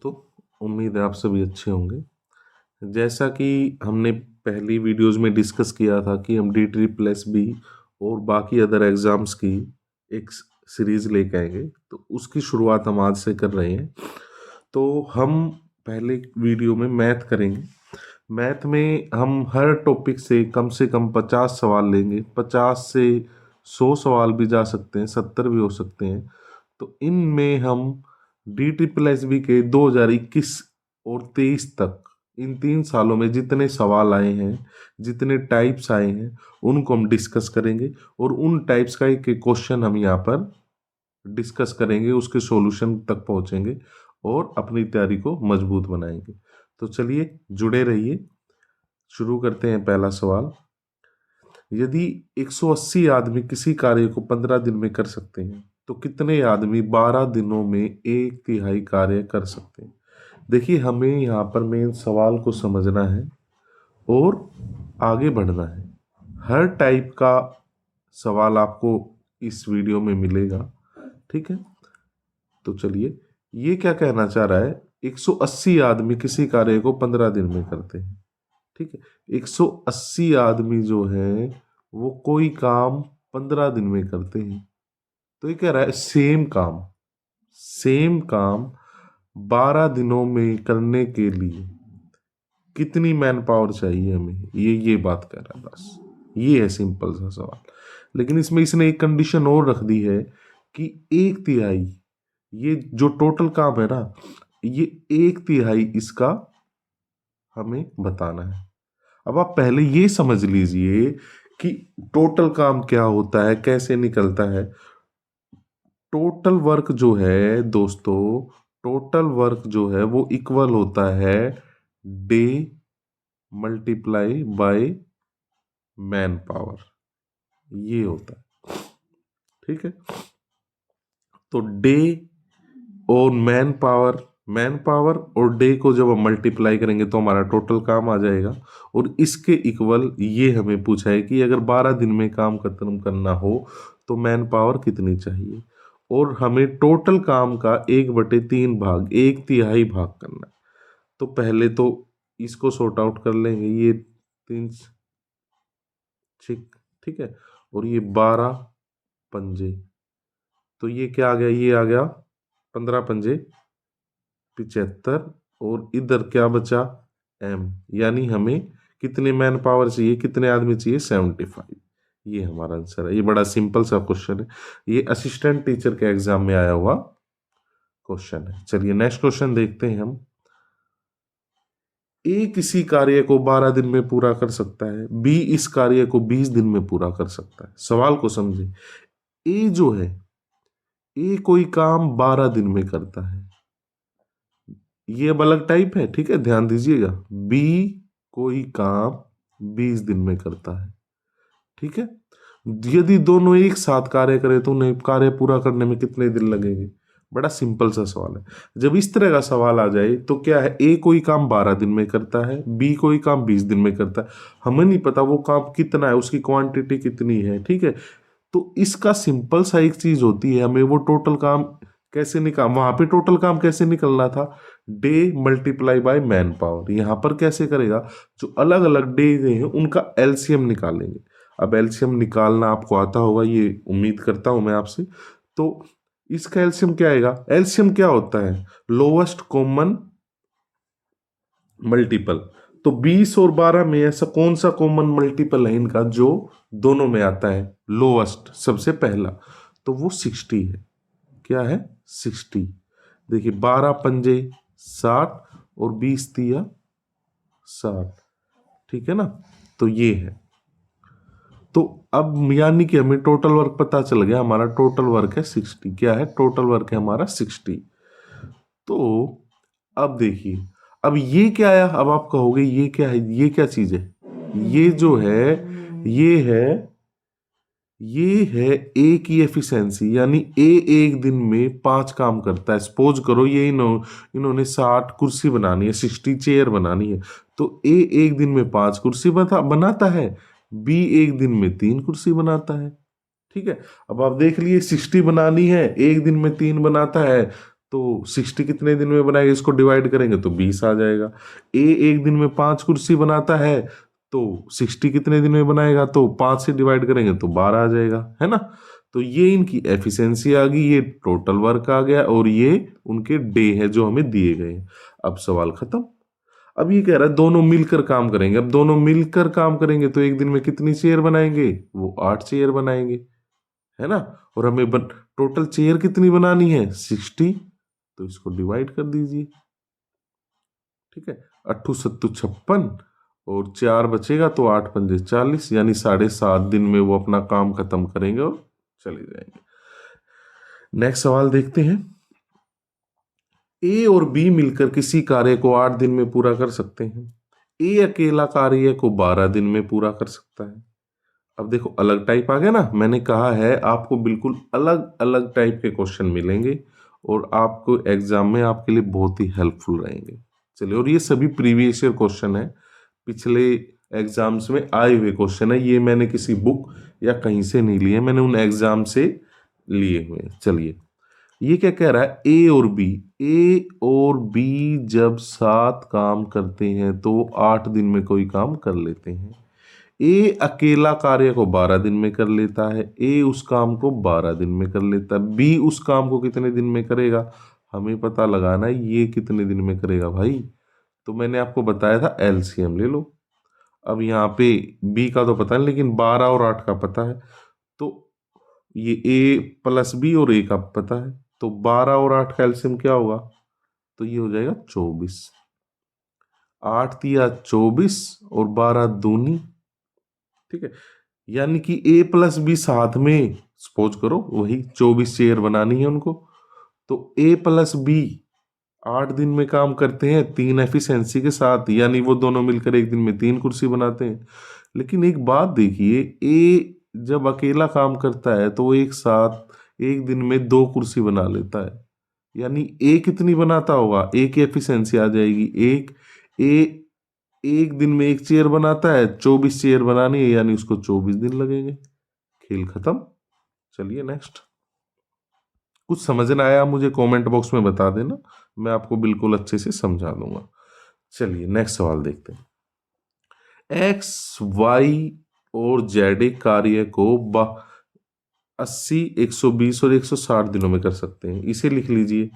दोस्तों, उम्मीद है आप सभी अच्छे होंगे। जैसा कि हमने पहली वीडियोस में डिस्कस किया था कि हम DSSB और बाकी अदर एग्ज़ाम्स की एक सीरीज़ लेके आएंगे, तो उसकी शुरुआत हम आज से कर रहे हैं। तो हम पहले वीडियो में मैथ करेंगे। मैथ में हम हर टॉपिक से कम 50 सवाल लेंगे। 50 से 100 सवाल भी जा सकते हैं, 70 भी हो सकते हैं। तो इनमें हम DSSB के 2021 और 23 तक, इन 3 सालों में जितने सवाल आए हैं, जितने टाइप्स आए हैं, उनको हम डिस्कस करेंगे और उन टाइप्स का एक एक क्वेश्चन हम यहाँ पर डिस्कस करेंगे, उसके सॉल्यूशन तक पहुँचेंगे और अपनी तैयारी को मजबूत बनाएंगे। तो चलिए जुड़े रहिए। शुरू करते हैं। पहला सवाल, यदि 180 आदमी किसी कार्य को 15 दिन में कर सकते हैं, तो कितने आदमी 12 दिनों में 1/3 कार्य कर सकते हैं? देखिए, हमें यहाँ पर मेन सवाल को समझना है और आगे बढ़ना है। हर टाइप का सवाल आपको इस वीडियो में मिलेगा, ठीक है? तो चलिए, ये क्या कहना चाह रहा है? 180 आदमी किसी कार्य को 15 दिन में करते हैं, ठीक है? 180 आदमी जो है वो कोई काम 15 दिन में करते हैं। तो ये कह रहा है सेम काम 12 दिनों में करने के लिए कितनी मैन पावर चाहिए हमें, ये बात कर रहा है। बस ये है सिंपल सा सवाल। लेकिन इसमें इसने एक कंडीशन और रख दी है कि 1/3, ये जो टोटल काम है ना, ये 1/3 इसका हमें बताना है। अब आप पहले ये समझ लीजिए कि टोटल काम क्या होता है, कैसे निकलता है। टोटल वर्क जो है दोस्तों, टोटल वर्क जो है वो इक्वल होता है day multiply by man power, ये होता है, ठीक है? तो डे और मैन पावर और डे को जब हम मल्टीप्लाई करेंगे तो हमारा टोटल काम आ जाएगा। और इसके इक्वल ये हमें पूछा है कि अगर 12 दिन में काम खत्म करना हो तो मैन पावर कितनी चाहिए, और हमें टोटल काम का 1/3 भाग, 1/3 भाग करना है। तो पहले तो इसको सॉर्ट आउट कर लेंगे। ये 3, ठीक है, और ये 12 पंजे, तो ये क्या आ गया? ये आ गया 15 पंजे 75, और इधर क्या बचा? m, यानी हमें कितने मैन पावर चाहिए, कितने आदमी चाहिए? 75। ये हमारा आंसर है। ये बड़ा सिंपल सा क्वेश्चन है, ये असिस्टेंट टीचर के एग्जाम में आया हुआ क्वेश्चन है। चलिए नेक्स्ट क्वेश्चन देखते हैं हम। ए किसी कार्य को 12 दिन में पूरा कर सकता है, बी इस कार्य को 20 दिन में पूरा कर सकता है। सवाल को समझे। ए जो है, ए कोई काम 12 दिन में करता है, ये अब अलग टाइप है, ठीक है, ध्यान दीजिएगा। बी कोई काम 20 दिन में करता है, ठीक है। यदि दोनों एक साथ कार्य करें तो उन्हें कार्य पूरा करने में कितने दिन लगेंगे? बड़ा सिंपल सा सवाल है। जब इस तरह का सवाल आ जाए तो क्या है, ए कोई काम 12 दिन में करता है, बी कोई काम 20 दिन में करता है। हमें नहीं पता वो काम कितना है, उसकी क्वांटिटी कितनी है, ठीक है। तो इसका सिंपल सा एक चीज होती है, हमें वो टोटल काम कैसे निकाल, वहां पे टोटल काम कैसे निकलना था? Day multiply by man power. यहां पर कैसे करेगा? जो अलग अलग डे हैं उनका एलसीएम निकालेंगे। अब एलसीएम निकालना आपको आता होगा, ये उम्मीद करता हूं मैं आपसे। तो इसका एलसीएम क्या आएगा? एलसीएम क्या होता है? Lowest common multiple. तो 20 और 12 में ऐसा कौन सा कॉमन मल्टीपल है इनका जो दोनों में आता है? लोवेस्ट, सबसे पहला, तो वो 60 है। क्या है? 60। देखिए 12 पंजे 60 और 20 तिया 60, ठीक है ना। तो ये है। तो अब यानी कि हमें टोटल वर्क पता चल गया, हमारा टोटल वर्क है 60। क्या है? टोटल वर्क है हमारा 60। तो अब देखिए, अब ये क्या आया? अब आप कहोगे ये क्या है, ये क्या चीज है? ये जो है, ये है, ये है ए की एफिशिएंसी। यानी ए एक दिन में 5 काम करता है। सपोज करो ये इन्होंने 60 कुर्सी बनानी है, 60 चेयर बनानी है, तो ए एक दिन में 5 कुर्सी बनाता है, बी एक दिन में 3 कुर्सी बनाता है, ठीक है। अब आप देख लिए 60 बनानी है, एक दिन में 3 बनाता है, तो 60 कितने दिन में बनाएगा, इसको डिवाइड करेंगे तो 20 आ जाएगा। ए एक दिन में 5 कुर्सी बनाता है, तो 60 कितने दिन में बनाएगा, तो 5 से डिवाइड करेंगे तो 12 आ जाएगा, है ना। तो ये इनकी एफिशिएंसी आ गई, ये टोटल वर्क आ गया, और ये उनके डे है जो हमें दिए गए। अब सवाल खत्म। अब ये कह रहा है दोनों मिलकर काम करेंगे। अब दोनों मिलकर काम करेंगे तो एक दिन में कितनी चेयर बनाएंगे, वो 8 चेयर बनाएंगे, है ना। और हमें टोटल चेयर कितनी बनानी है, 60, तो इसको डिवाइड कर दीजिए, ठीक है। 8 सत्तू 56 और 4 बचेगा तो 8 पंजे 40, यानी 7.5 दिन में वो अपना काम खत्म करेंगे और चले जाएंगे। नेक्स्ट सवाल देखते हैं। ए और बी मिलकर किसी कार्य को 8 दिन में पूरा कर सकते हैं। ए अकेला कार्य को 12 दिन में पूरा कर सकता है। अब देखो अलग टाइप आ गया ना, मैंने कहा है आपको बिल्कुल अलग अलग टाइप के क्वेश्चन मिलेंगे और आपको एग्जाम में आपके लिए बहुत ही हेल्पफुल रहेंगे। चलिए, और ये सभी प्रीवियस ईयर क्वेश्चन है, पिछले एग्जाम्स में आए हुए क्वेश्चन है, ये मैंने किसी बुक या कहीं से नहीं लिए, मैंने उन एग्जाम से लिए हुए। चलिए, ये क्या कह रहा है, ए और बी जब साथ काम करते हैं तो 8 दिन में कोई काम कर लेते हैं। ए अकेला कार्य को 12 दिन में कर लेता है, ए उस काम को 12 दिन में कर लेता है, बी उस काम को कितने दिन में करेगा, हमें पता लगाना है ये कितने दिन में करेगा भाई। तो मैंने आपको बताया था एलसीएम ले लो। अब यहाँ पे बी का तो पता नहीं, लेकिन 12 और 8 का पता है, तो ये ए प्लस बी और ए का पता है, तो 12 और 8 का एलसीएम क्या होगा, तो ये हो जाएगा 24। 8 तिया 24 और 12 दूनी, ठीक है। यानी कि ए प्लस बी साथ में सपोज करो वही 24 चेयर बनानी है उनको, तो ए प्लस बी 8 दिन में काम करते हैं 3 एफिशिएंसी के साथ, यानी वो दोनों मिलकर एक दिन में 3 कुर्सी बनाते हैं। लेकिन एक बात देखिए, ए जब अकेला काम करता है तो वो एक साथ एक दिन में 2 कुर्सी बना लेता है, यानी ए कितनी बनाता होगा, ए की एफिशिएंसी आ जाएगी ए एक दिन में 1 चेयर बनाता है, 24 चेयर बनानी है, यानी उसको 24 दिन लगेंगे। खेल खत्म। चलिए नेक्स्ट। कुछ समझ ना आया मुझे कमेंट बॉक्स में बता देना, मैं आपको बिल्कुल अच्छे से समझा दूंगा। चलिए नेक्स्ट सवाल देखते हैं। एक्स वाई और जेड कार्य को 80, 120 और 160 दिनों में कर सकते हैं। इसे लिख लीजिए।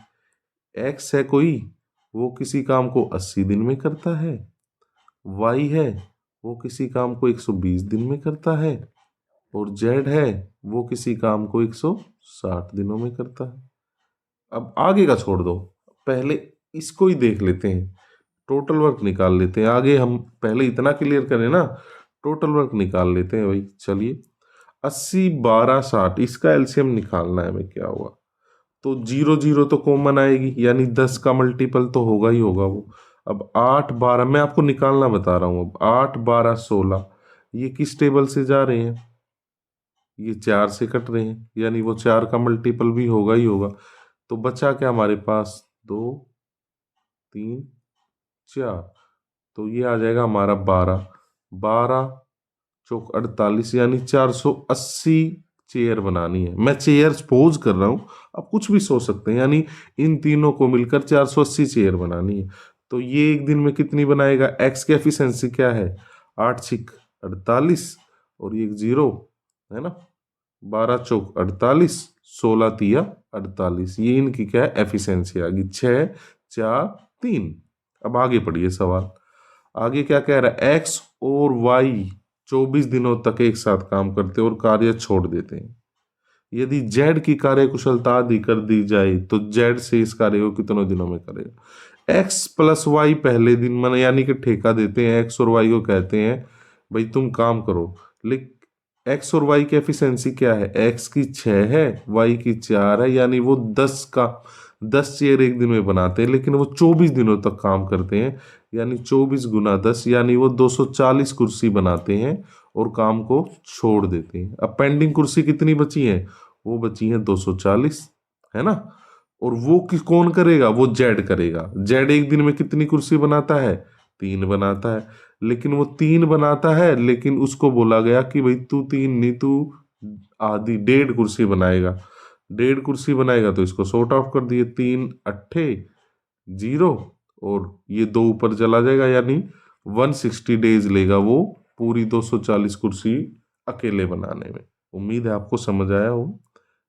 एक्स है कोई, वो किसी काम को 80 दिन में करता है, वाई है वो किसी काम को 120 दिन में करता है, और जेड है वो किसी काम को 160 दिनों में करता है। अब आगे का छोड़ दो, पहले इसको ही देख लेते हैं, टोटल वर्क निकाल लेते हैं। आगे हम पहले इतना क्लियर करें ना, टोटल वर्क निकाल लेते हैं भाई। चलिए 80, 12, 60, इसका एलसीएम निकालना है हमें, क्या हुआ, तो 0 0 तो कॉमन आएगी, यानी 10 का मल्टीपल तो होगा ही होगा वो। अब 8 12 मैं आपको निकालना बता रहा हूं, अब 8 12 16 ये किस टेबल से जा रहे हैं, ये 4 से कट रहे हैं, यानी वो 4 का मल्टीपल भी होगा ही होगा। तो बचा क्या हमारे पास, 2 3 4, तो ये आ जाएगा हमारा 12 12 चौक 48, यानी 480 चेयर बनानी है। मैं चेयर सपोज कर रहा हूं, आप कुछ भी सोच सकते हैं, यानी इन तीनों को मिलकर 480 चेयर बनानी है। तो ये एक दिन में कितनी बनाएगा, एक्स की एफिशिएंसी क्या है, 8 6 48 और ये 0 है ना, 12 चौक 48, 16 तिया 48, ये इनकी क्या है एफिशिएंसी आ गई, 6 4 3। अब आगे पढ़िए सवाल, आगे क्या कह रहा है, एक्स और वाई 24 दिनों तक एक साथ काम करते और कार्य छोड़ देते हैं। यदि जेड की कार्य कुशलता आदि कर दी जाए तो जेड से इस कार्य को कितनों दिनों में करेगा। एक्स प्लस वाई पहले दिन मन यानी कि ठेका देते हैं, एक्स और वाई को कहते हैं भाई तुम काम करो, लेकिन एक्स और वाई की एफिशिएंसी क्या है, एक्स की 6 है, वाई की 4 है, यानी वो 10 चेयर एक दिन में बनाते हैं, लेकिन वो 24 दिनों तक काम करते हैं, यानी 24 गुना 10, यानी वो 240 कुर्सी बनाते हैं और काम को छोड़ देते हैं। अब पेंडिंग कुर्सी कितनी बची है, वो बची है 240, है ना। और वो कौन करेगा, वो जेड करेगा। जेड एक दिन में कितनी कुर्सी बनाता है, 3 बनाता है, लेकिन वो 3 बनाता है, लेकिन उसको बोला गया कि भाई तू 3 नहीं, तू आधी 1.5 कुर्सी बनाएगा। 1.5 कुर्सी बनाएगा तो इसको सॉर्ट आउट कर दिए, 3 अट्ठे 0 और ये 2 ऊपर चला जाएगा, यानी 160 डेज लेगा वो पूरी 240 कुर्सी अकेले बनाने में। उम्मीद है आपको समझ आया हो।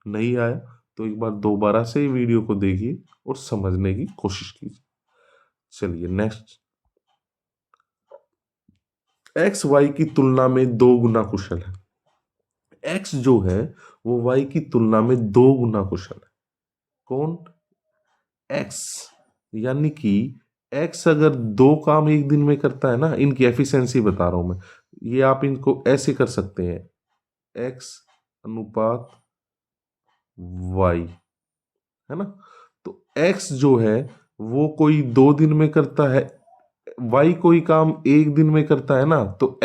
नहीं आया तो एक बार दोबारा से वीडियो को देखिए और समझने की कोशिश कीजिए। चलिए नेक्स्ट, एक्स वाई की तुलना में 2 गुना कुशल है। एक्स जो है वो वाई की तुलना में 2 गुना कुशल है। कौन? एक्स। यानी कि एक्स अगर 2 काम एक दिन में करता है ना, इनकी एफिशिएंसी बता रहा हूं मैं, ये आप इनको ऐसे कर सकते हैं, एक्स अनुपात वाई, है ना। तो एक्स जो है वो कोई 2 दिन में करता है, वाई कोई काम एक दिन में करता है ना, तो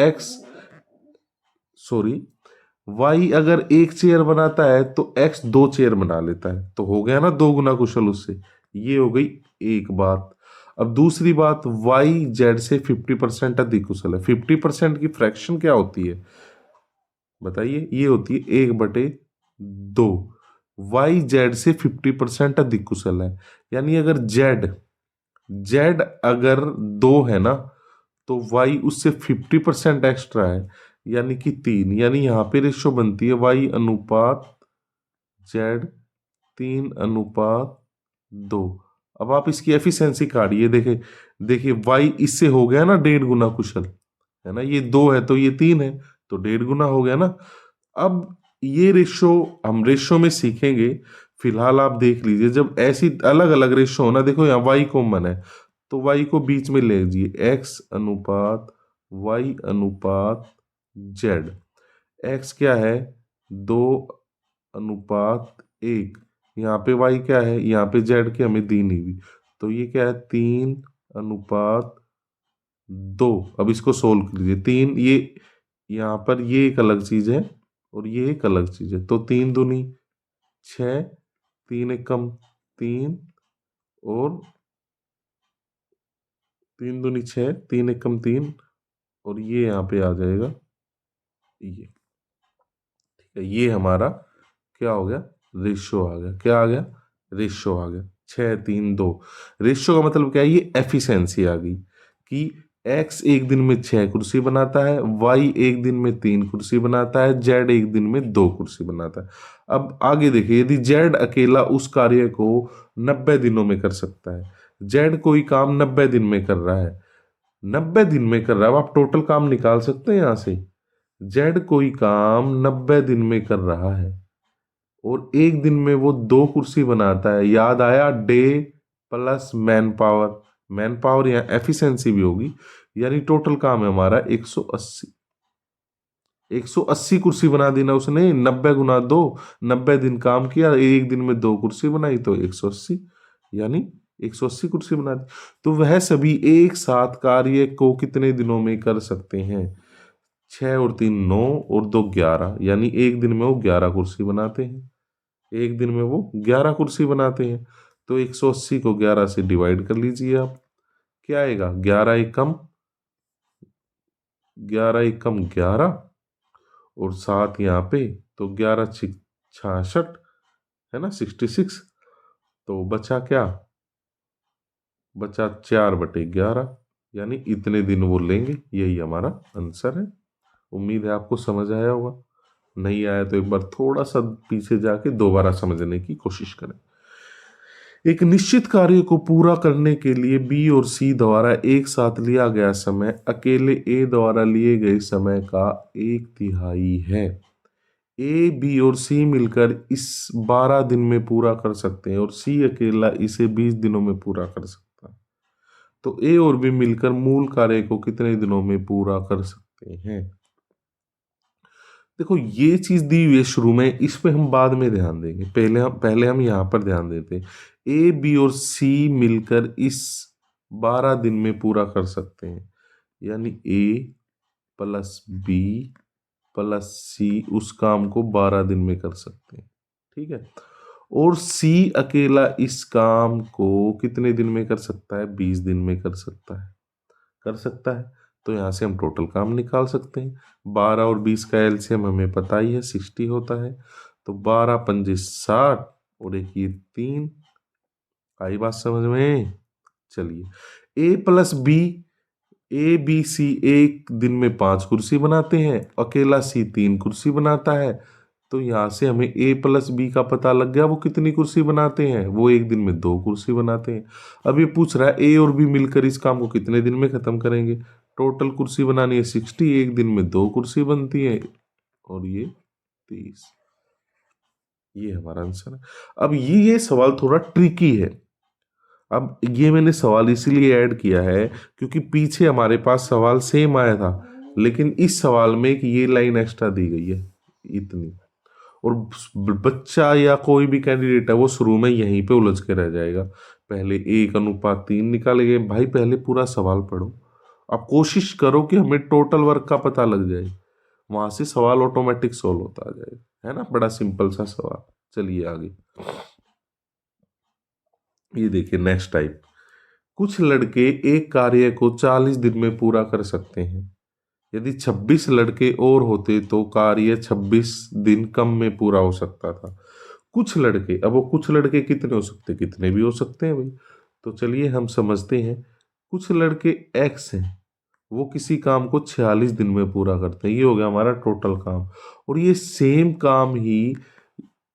वाई अगर एक चेयर बनाता है तो एक्स 2 चेयर बना लेता है, तो हो गया ना 2 गुना कुशल उससे। ये हो गई एक बात। अब दूसरी बात, वाई जेड से 50% अधिक कुशल है। 50% की फ्रैक्शन क्या होती है बताइए? ये होती है 1/2। वाई जेड से 50% अधिक कुशल है, यानी अगर जेड जेड अगर 2 है ना, तो वाई उससे 50% एक्स्ट्रा है, यानी कि 3। यानी यहां पे रेशो बनती है वाई अनुपात जेड 3:2। अब आप इसकी एफिशिएंसी काढ़िए, देखे देखिए वाई इससे हो गया ना 1.5 गुना कुशल, है ना। ये 2 है तो ये 3 है, तो 1.5 गुना हो गया ना। अब ये रेशो हम रेशो में सीखेंगे, फिलहाल आप देख लीजिए। जब ऐसी अलग अलग रेशो हो ना, देखो यहाँ वाई कॉमन है तो वाई को बीच में ले लीजिए, एक्स अनुपात वाई अनुपात जेड। एक्स क्या है? 2:1। यहाँ पे वाई क्या है? यहाँ पे जेड की हमें दी नहीं हुई, तो ये क्या है? 3:2। अब इसको सोल्व कर लीजिए। 3 ये यहाँ पर ये एक अलग चीज है और ये एक अलग चीज है, तो 3 दूनी 6, 3 एक कम 3 और 3 दूनी 6, 3 एक कम 3 और ये यहाँ पे आ जाएगा ये। ठीक है, ये हमारा क्या हो गया? रेशियो आ गया। क्या आ गया? रेशियो आ गया। 6:3:2। रेशियो का मतलब क्या है? ये एफिशिएंसी आ गई कि एक्स एक दिन में 6 कुर्सी बनाता है, वाई एक दिन में 3 कुर्सी बनाता है, जेड एक दिन में 2 कुर्सी बनाता है। अब आगे देखिए, यदि जेड अकेला उस कार्य को 90 दिनों में कर सकता है, जेड कोई काम 90 दिन में कर रहा है, 90 दिन में कर रहा है, अब आप टोटल काम निकाल सकते हैं यहां से। जेड कोई काम 90 दिन में कर रहा है और एक दिन में वो 2 कुर्सी बनाता है। याद आया? Debt plus man power, man power या एफिशिएंसी भी होगी, यानी टोटल काम है हमारा 180। 180 कुर्सी बना दी ना उसने, 90 गुना 2, 90 दिन काम किया, एक दिन में 2 कुर्सी बनाई तो 180, यानी 180 कुर्सी बना दी। तो वह सभी एक साथ कार्य को कितने दिनों में कर सकते हैं? 6 और 3 9 और 2 11, यानी एक दिन में वो 11 कुर्सी बनाते हैं। एक दिन में वो 11 कुर्सी बनाते हैं। तो 180 को 11 से डिवाइड कर लीजिए आप, क्या आएगा? 11 और 7 यहाँ पे, तो 11×6 = 66, है ना, 66। तो बचा क्या? बचा 4/11, यानी इतने दिन वो लेंगे। यही हमारा आंसर है। उम्मीद है आपको समझ आया होगा। नहीं आया तो एक बार थोड़ा सा पीछे जाके दोबारा समझने की कोशिश करें। एक निश्चित कार्य को पूरा करने के लिए बी और सी द्वारा एक साथ लिया गया समय अकेले ए द्वारा लिए गए समय का 1/3 है। ए, बी और सी मिलकर इस 12 दिन में पूरा कर सकते हैं और सी अकेला इसे 20 दिनों में पूरा कर सकता है। तो ए और बी मिलकर मूल कार्य को कितने दिनों में पूरा कर सकते हैं? देखो ये चीज दी हुई है शुरू में, इस पे हम बाद में ध्यान देंगे। पहले हम यहाँ पर ध्यान देते हैं। ए, बी और सी मिलकर इस 12 दिन में पूरा कर सकते हैं, यानी ए प्लस बी प्लस सी उस काम को 12 दिन में कर सकते हैं। ठीक है, और सी अकेला इस काम को कितने दिन में कर सकता है? 20 दिन में कर सकता है। तो यहां से हम टोटल काम निकाल सकते हैं। 12 और 20 का एलसीएम हमें पता ही है, 60 होता है। तो 12 पंजे 60 और एक ये 3। आई बात समझ में? चलिए, A plus B, A B C एक दिन में 5 कुर्सी बनाते हैं, अकेला सी 3 कुर्सी बनाता है। तो यहां से हमें ए प्लस बी का पता लग गया, वो कितनी कुर्सी बनाते हैं, वो एक दिन में 2 कुर्सी बनाते हैं। अब ये पूछ रहा है ए और बी मिलकर इस काम को कितने दिन में खत्म करेंगे। टोटल कुर्सी बनानी है 60, एक दिन में 2 कुर्सी बनती है और ये 30। ये हमारा आंसर है। अब ये सवाल थोड़ा ट्रिकी है। अब ये मैंने सवाल इसीलिए ऐड किया है क्योंकि पीछे हमारे पास सवाल सेम आया था, लेकिन इस सवाल में एक ये लाइन एक्स्ट्रा दी गई है इतनी। और बच्चा या कोई भी कैंडिडेट है वो शुरू में यहीं पे उलझ के रह जाएगा। पहले 1:3 निकालेंगे। भाई पहले पूरा सवाल पढ़ो, अब कोशिश करो कि हमें टोटल वर्क का पता लग जाए, वहां से सवाल ऑटोमेटिक सोल्व होता आ जाएगा। है ना, बड़ा सिंपल सा सवाल। चलिए आगे, ये देखिए नेक्स्ट टाइप। कुछ लड़के एक कार्य को 40 दिन में पूरा कर सकते हैं। यदि 26 लड़के और होते तो कार्य 26 दिन कम में पूरा हो सकता था। कुछ लड़के, अब वो कुछ लड़के कितने हो सकते, कितने भी हो सकते हैं भाई। तो चलिए हम समझते हैं। कुछ लड़के एक्स हैं, वो किसी काम को 46 दिन में पूरा करते हैं। ये हो गया हमारा टोटल काम। और ये सेम काम ही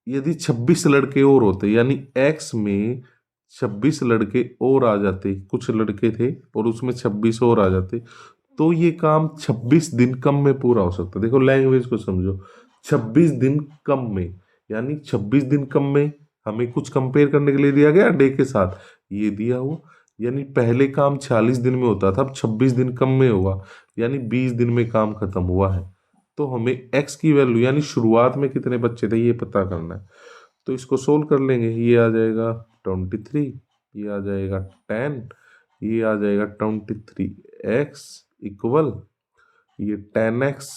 यदि 26 लड़के और होते, यानी एक्स में 26 लड़के और आ जाते, कुछ लड़के थे और उसमें 26 और आ जाते, तो ये काम 26 दिन कम में पूरा हो सकता है। देखो लैंग्वेज को समझो, 26 दिन कम में, यानी 26 दिन कम में हमें कुछ कंपेयर करने के लिए दिया गया डे के साथ, ये दिया हुआ। यानी पहले काम 46 दिन में होता था, अब 26 दिन कम में हुआ, यानी 20 दिन में काम खत्म हुआ है। तो हमें x की वैल्यू यानी शुरुआत में कितने बच्चे थे ये पता करना है। तो इसको सोल्व कर लेंगे। ये आ जाएगा 23, ये आ जाएगा 10, ये आ जाएगा 23x इक्वल ये 10x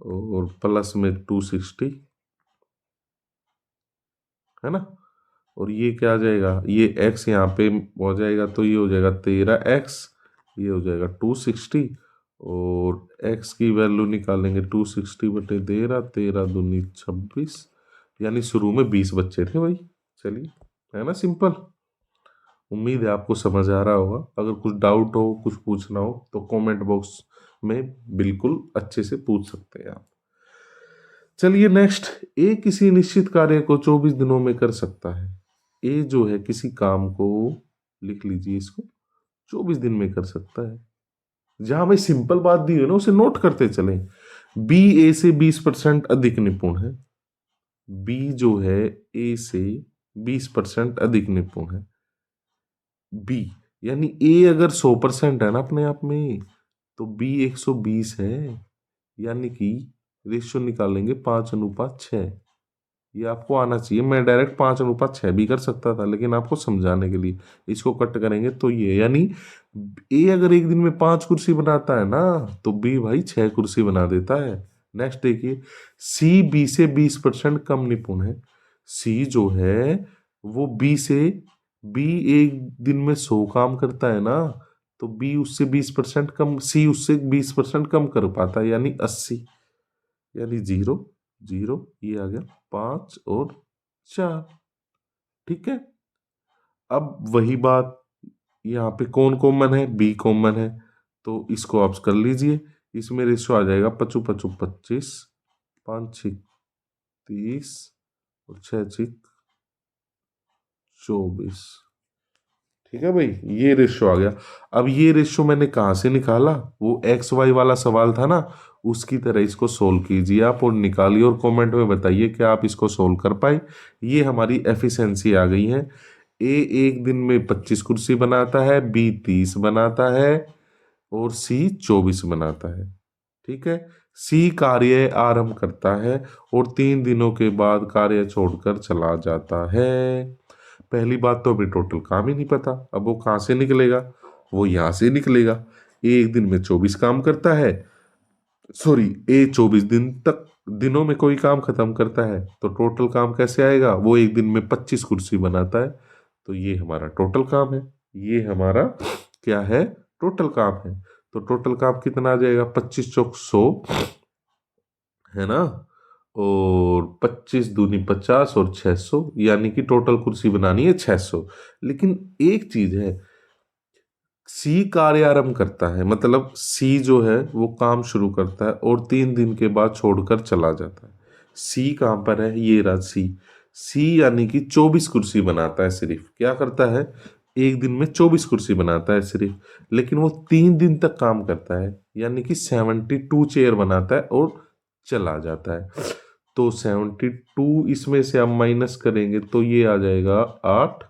और प्लस में 260, है ना। और ये क्या आ जाएगा, ये x यहाँ पे हो जाएगा तो ये हो जाएगा 13x, ये हो जाएगा 260 और x की वैल्यू निकालेंगे 260/13, 13 दूनी 26, यानी शुरू में 20 बच्चे थे भाई। चलिए, है ना सिंपल। उम्मीद है आपको समझ आ रहा होगा। अगर कुछ डाउट हो, कुछ पूछना हो तो कमेंट बॉक्स में बिल्कुल अच्छे से पूछ सकते हैं आप। चलिए नेक्स्ट, ए किसी निश्चित कार्य को 24 दिनों में कर सकता है। ए जो है किसी काम को, लिख लीजिए इसको, 24 दिन में कर सकता है। जहां भाई सिंपल बात दी है ना उसे नोट करते चलें। बी ए से 20% अधिक निपुण है। बी जो है ए से 20% अधिक निपुण है। बी यानी ए अगर 100% है ना अपने आप में, तो बी 120 है, यानी कि रेशियो निकालेंगे 5:6। ये आपको आना चाहिए। मैं डायरेक्ट 5:6 भी कर सकता था, लेकिन आपको समझाने के लिए इसको कट करेंगे तो ये, यानी ए अगर एक दिन में 5 कुर्सी बनाता है ना, तो बी भाई 6 कुर्सी बना देता है। नेक्स्ट देखिए, सी बी से 20% कम निपुण है। सी जो है वो बी से, बी एक दिन में 100 काम करता है ना, तो बी उससे 20% कम, सी उससे 20% कम कर पाता है, यानी 80, यानी 0 0, ये आ गया 5 और 4। ठीक है। अब वही बात, यहाँ पे कौन कॉमन है, बी कॉमन है, तो इसको आप कर लीजिए। इसमें रेशियो आ जाएगा 5 5 25, 5 6 30 और 6 6 24। ठीक है भाई, ये रेशियो आ गया। अब ये रेशियो मैंने कहाँ से निकाला, वो एक्स वाई वाला सवाल था ना, उसकी तरह इसको सोल्व कीजिए आप और निकालिए और कमेंट में बताइए कि आप इसको सोल्व कर पाए। ये हमारी एफिशिएंसी आ गई है। ए एक दिन में 25 कुर्सी बनाता है, बी 30 बनाता है और सी 24 बनाता है। ठीक है। सी कार्य आरंभ करता है और 3 दिनों के बाद कार्य छोड़कर चला जाता है। पहली बात तो अभी टोटल काम ही नहीं पता, अब वो कहाँ से निकलेगा, वो यहाँ से निकलेगा। एक दिन में 24 काम करता है, सॉरी, ए 24 दिन तक दिनों में कोई काम खत्म करता है, तो टोटल काम कैसे आएगा, वो एक दिन में 25 कुर्सी बनाता है, तो ये हमारा टोटल काम है। ये हमारा क्या है, टोटल काम है। तो टोटल काम कितना आ जाएगा, 25 चौक 100, है ना। और 25 दूनी 50 और 600, यानी कि टोटल कुर्सी बनानी है 600। लेकिन एक चीज है, सी कार्य आरंभ करता है, मतलब सी जो है वो काम शुरू करता है और 3 दिन के बाद छोड़कर चला जाता है। सी कहाँ पर है, ये रहा सी। सी यानी कि 24 कुर्सी बनाता है सिर्फ, क्या करता है, एक दिन में 24 कुर्सी बनाता है सिर्फ, लेकिन वो 3 दिन तक काम करता है, यानी कि 72 चेयर बनाता है और चला जाता है। तो 72 इसमें से आप माइनस करेंगे तो ये आ जाएगा 8,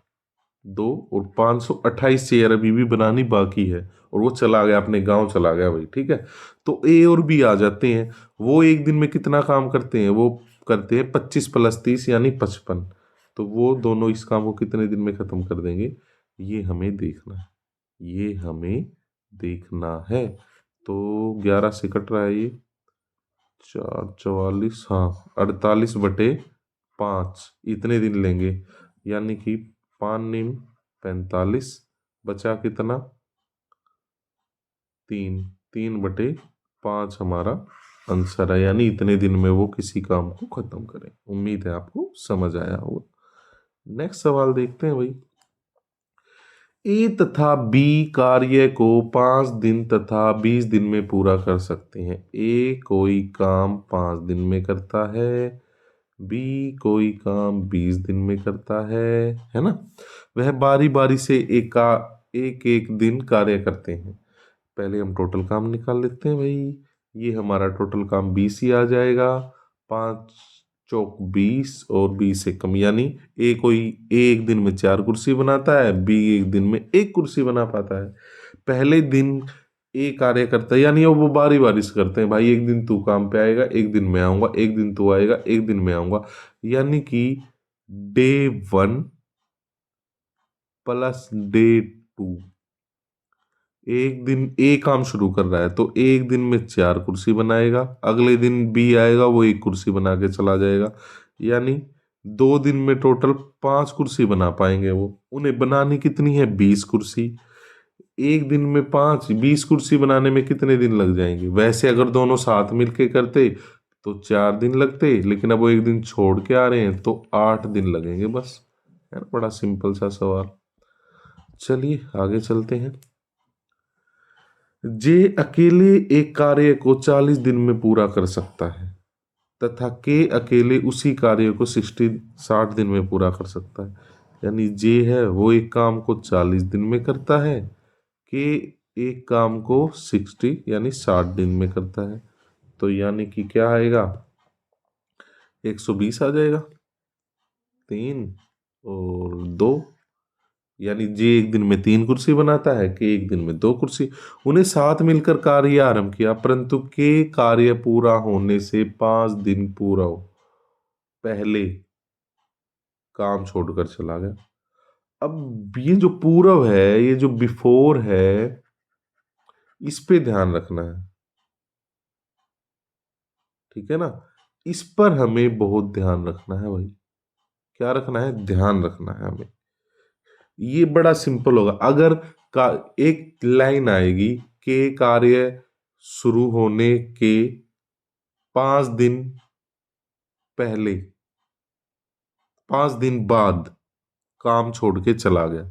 2 और 528 चेयर अभी भी बनानी बाकी है, और वो चला गया, अपने गांव चला गया भाई, ठीक है। तो ए और बी आ जाते हैं, वो एक दिन में कितना काम करते हैं, वो करते हैं 25 + 30 यानी 55। तो वो दोनों इस काम को कितने दिन में खत्म कर देंगे, ये हमें देखना है, ये हमें देखना है। तो 11 से कट रहा है ये, 4 44, हाँ 48/5 इतने दिन लेंगे, यानी कि 5 × 45, बचा कितना, 3/5 हमारा आंसर है, यानी इतने दिन में वो किसी काम को खत्म करें। उम्मीद है आपको समझ आया होगा। नेक्स्ट सवाल देखते हैं भाई। ए तथा बी कार्य को 5 दिन तथा 20 दिन में पूरा कर सकते हैं। ए कोई काम 5 दिन में करता है, बी कोई काम 20 दिन में करता है ना। वह बारी बारी से एक एक दिन कार्य करते हैं। पहले हम टोटल काम निकाल लेते हैं भाई। ये हमारा टोटल काम 20 ही आ जाएगा, 5 × 4 = 20 और 20 से कम, यानी एक दिन में 4 कुर्सी बनाता है, बी एक दिन में 1 कुर्सी बना पाता है। पहले दिन ए कार्य करता है, यानी वो बारी बारी से करते हैं भाई, एक दिन तू काम पे आएगा, एक दिन मैं आऊंगा, एक दिन तू आएगा, एक दिन मैं आऊंगा, यानी कि डे 1 + डे 2। एक दिन ए काम शुरू कर रहा है तो एक दिन में 4 कुर्सी बनाएगा, अगले दिन बी आएगा वो 1 कुर्सी बना के चला जाएगा, यानी 2 दिन में टोटल 5 कुर्सी बना पाएंगे वो। उन्हें बनानी कितनी है, 20 कुर्सी। एक दिन में 20 कुर्सी बनाने में कितने दिन लग जाएंगे, वैसे अगर दोनों साथ मिलके करते तो 4 दिन लगते, लेकिन अब वो एक दिन छोड़ के आ रहे हैं तो 8 दिन लगेंगे बस। है ना, बड़ा सिंपल सा सवाल। चलिए आगे चलते हैं। जे अकेले एक कार्य को 40 दिन में पूरा कर सकता है तथा के अकेले उसी कार्य को 60 दिन में पूरा कर सकता है। यानी जे है वो एक काम को 40 दिन में करता है, के एक काम को 60 दिन में करता है। तो यानी कि क्या आएगा, 120 आ जाएगा, 3 और 2, यानी जे एक दिन में 3 कुर्सी बनाता है, के एक दिन में 2 कुर्सी। उन्हें साथ मिलकर कार्य आरंभ किया, परंतु के कार्य पूरा होने से 5 दिन पूरा पहले काम छोड़कर चला गया। अब ये जो पूर्व है, ये जो बिफोर है, इस पे ध्यान रखना है, ठीक है ना। इस पर हमें बहुत ध्यान रखना है भाई। क्या रखना है, ध्यान रखना है हमें। ये बड़ा सिंपल होगा, अगर एक लाइन आएगी के कार्य शुरू होने के 5 दिन पहले, 5 दिन बाद काम छोड़ के चला गया,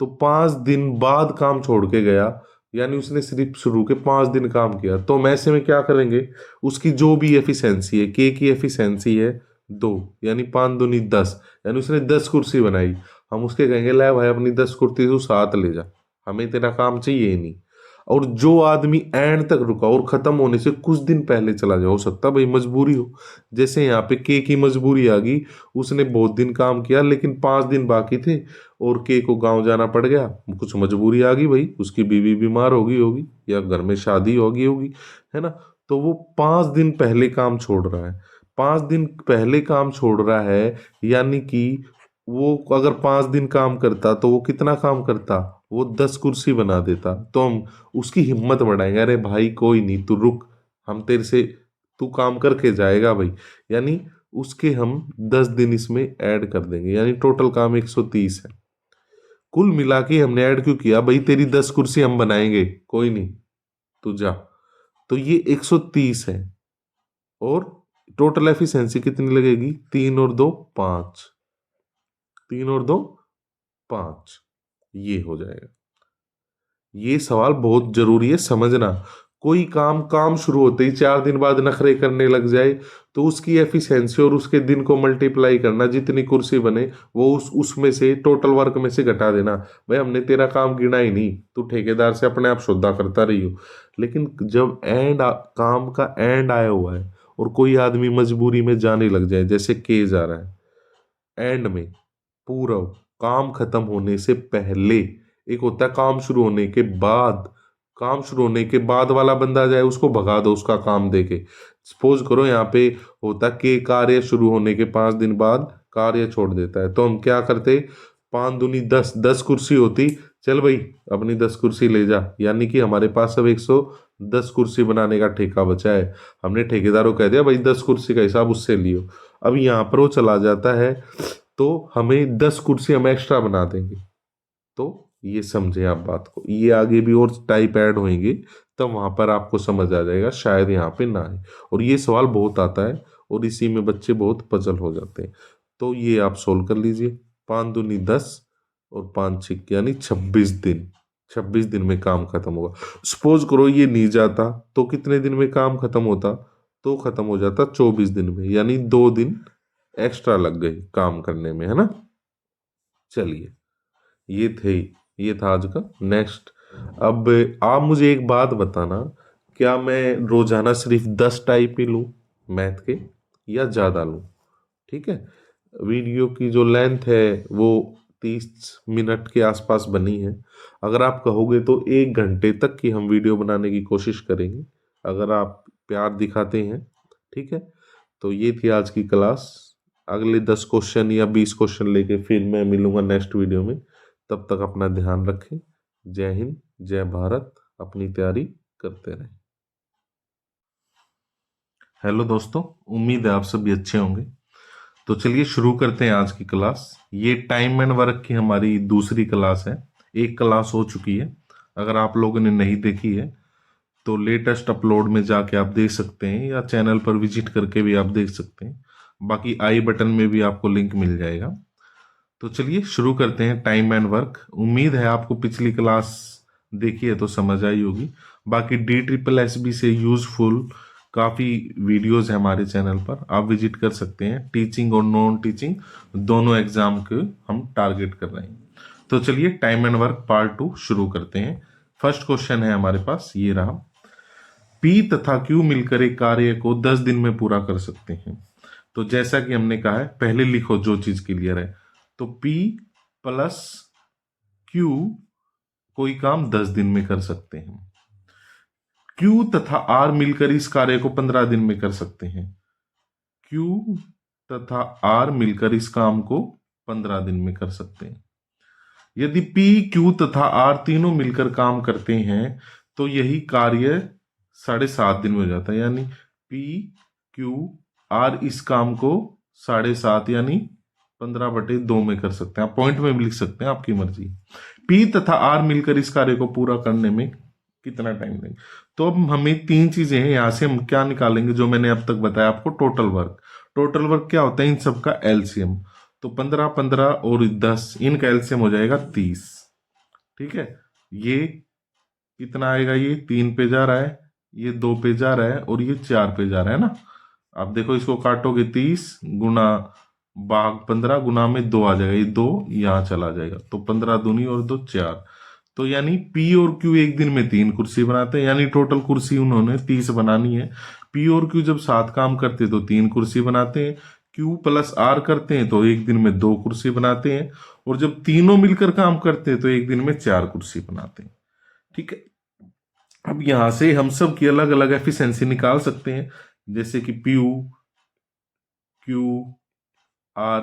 तो 5 दिन बाद काम छोड़ के गया, यानी उसने सिर्फ शुरू के 5 दिन काम किया, तो हम ऐसे में क्या करेंगे, उसकी जो भी एफिशिएंसी है, के की एफिशिएंसी है 2, यानी 5 दूनी 10, यानी उसने 10 कुर्सी बनाई, हम उसके कहेंगे ला भाई अपनी 10 कुर्सी तू साथ ले जा, हमें तेरा काम चाहिए ही नहीं। और जो आदमी एंड तक रुका और खत्म होने से कुछ दिन पहले चला जाए, हो सकता भाई मजबूरी हो, जैसे यहाँ पे के की मजबूरी आ गई, उसने बहुत दिन काम किया लेकिन 5 दिन बाकी थे और के को गांव जाना पड़ गया, कुछ मजबूरी आ गई भाई, उसकी बीवी बीमार होगी होगी या घर में शादी होगी होगी, है ना। तो वो 5 दिन पहले काम छोड़ रहा है, 5 दिन पहले काम छोड़ रहा है, यानी कि वो अगर 5 दिन काम करता तो वो कितना काम करता, वो 10 कुर्सी बना देता। तो हम उसकी हिम्मत बढ़ाएंगे, अरे भाई कोई नहीं तू रुक, हम तेरे से, तू काम करके जाएगा भाई, यानी उसके हम 10 दिन इसमें ऐड कर देंगे, यानी टोटल काम 130 है। कुल मिला के हमने ऐड क्यों किया भाई, तेरी 10 कुर्सी हम बनाएंगे, कोई नहीं तू जा, तो ये 130 है। और टोटल एफिशिएंसी कितनी लगेगी? 3 और 2 5, 3 और 2 5, ये हो जाएगा। ये सवाल बहुत जरूरी है समझना। कोई काम शुरू होते ही 4 दिन बाद नखरे करने लग जाए तो उसकी एफिशिएंसी और उसके दिन को मल्टीप्लाई करना, जितनी कुर्सी बने वो उसमें से टोटल वर्क में से घटा देना। भाई हमने तेरा काम गिना ही नहीं, तू ठेकेदार से अपने आप सौदा करता रही हो। लेकिन जब काम का एंड आया हुआ है और कोई आदमी मजबूरी में जाने लग जाए, जैसे केस आ रहा है एंड में, पूरा काम खत्म होने से पहले, एक होता है काम शुरू होने के बाद, काम शुरू होने के बाद वाला बंदा जाए उसको भगा दो उसका काम देके। सपोज करो यहाँ पे होता कि कार्य शुरू होने के 5 दिन बाद कार्य छोड़ देता है, तो हम क्या करते? 5 दूनी 10, 10 कुर्सी होती, चल भाई अपनी 10 कुर्सी ले जा, यानी कि हमारे पास अब 110 कुर्सी बनाने का ठेका बचा है। हमने ठेकेदार को कह दिया भाई 10 कुर्सी का हिसाब उससे लियो। अब यहाँ पर वो चला जाता है तो हमें 10 कुर्सी हम एक्स्ट्रा बना देंगे। तो ये समझे आप बात को, ये आगे भी और टाइप ऐड होंगे तब वहां पर आपको समझ आ जाएगा, शायद यहाँ पे ना आए। और ये सवाल बहुत आता है और इसी में बच्चे बहुत पजल हो जाते हैं। तो ये आप सोल्व कर लीजिए। 5 दूनी 10 और 5 6 यानी 26 दिन। 26 दिन में काम खत्म होगा। सपोज करो ये नहीं जाता तो कितने दिन में काम खत्म होता? तो खत्म हो जाता 24 दिन में, यानी 2 दिन एक्स्ट्रा लग गए काम करने में, है ना। चलिए ये था आज का। नेक्स्ट, अब आप मुझे एक बात बताना, क्या मैं रोजाना सिर्फ 10 टाइप ही लूँ मैथ के या ज़्यादा लूँ? ठीक है, वीडियो की जो लेंथ है वो 30 मिनट के आसपास बनी है। अगर आप कहोगे तो 1 घंटे तक की हम वीडियो बनाने की कोशिश करेंगे, अगर आप प्यार दिखाते हैं। ठीक है, तो ये थी आज की क्लास। अगले 10 क्वेश्चन या 20 क्वेश्चन लेके फिर मैं मिलूंगा नेक्स्ट वीडियो में। तब तक अपना ध्यान रखें। जय हिंद, जय भारत। अपनी तैयारी करते रहें। हेलो दोस्तों, उम्मीद है आप सभी अच्छे होंगे। तो चलिए शुरू करते हैं आज की क्लास। ये टाइम एंड वर्क की हमारी दूसरी क्लास है। एक क्लास हो चुकी है, अगर आप लोगों ने नहीं देखी है तो लेटेस्ट अपलोड में जाके आप देख सकते हैं, या चैनल पर विजिट करके भी आप देख सकते हैं। बाकी आई बटन में भी आपको लिंक मिल जाएगा। तो चलिए शुरू करते हैं टाइम एंड वर्क। उम्मीद है आपको पिछली क्लास देखी है तो समझ आई होगी। बाकी DSSS से यूजफुल काफ़ी वीडियोस है हमारे चैनल पर, आप विजिट कर सकते हैं। टीचिंग और नॉन टीचिंग दोनों एग्जाम के हम टारगेट कर रहे हैं। तो चलिए टाइम एंड वर्क पार्ट 2 शुरू करते हैं। फर्स्ट क्वेश्चन है हमारे पास, ये रहा। P तथा Q मिलकर एक कार्य को 10 दिन में पूरा कर सकते हैं। तो जैसा कि हमने कहा है, पहले लिखो जो चीज क्लियर है। तो P प्लस Q कोई काम 10 दिन में कर सकते हैं। Q तथा R मिलकर इस कार्य को 15 दिन में कर सकते हैं। Q तथा R मिलकर इस काम को 15 दिन में कर सकते हैं। यदि P, Q तथा R तीनों मिलकर काम करते हैं तो यही कार्य 7.5 दिन में हो जाता है। यानी P, Q, R इस काम को 7.5 यानी 15/2 में कर सकते हैं। आप पॉइंट में भी लिख सकते हैं, आपकी मर्जी। P तथा R मिलकर इस कार्य को पूरा करने में कितना टाइम लेंगे? तो अब हमें 3 चीजें हैं, यहां से हम क्या निकालेंगे जो मैंने अब तक बताया आपको, टोटल वर्क। टोटल वर्क क्या होता है? इन सबका एलसीएम। तो 15, 15 और 10, इनका एलसीएम हो जाएगा 30। ठीक है, ये कितना आएगा? ये 3 पे जा रहा है, ये 2 पे जा रहा है और ये 4 पे जा रहा है ना। आप देखो इसको काटोगे, 30 गुना भाग 15 गुना में 2 आ जाएगा, ये 2 यहाँ चला जाएगा। तो 15 दूनी और 2 4। तो यानी P और Q एक दिन में 3 कुर्सी बनाते हैं, यानी टोटल कुर्सी उन्होंने 30 बनानी है। P और Q जब साथ काम करते हैं तो 3 कुर्सी बनाते हैं। Q प्लस R करते हैं तो एक दिन में 2 कुर्सी बनाते हैं। और जब तीनों मिलकर काम करते हैं तो एक दिन में 4 कुर्सी बनाते हैं। ठीक है, अब यहां से हम सब की अलग अलग एफिशिएंसी निकाल सकते हैं, जैसे कि पी क्यू आर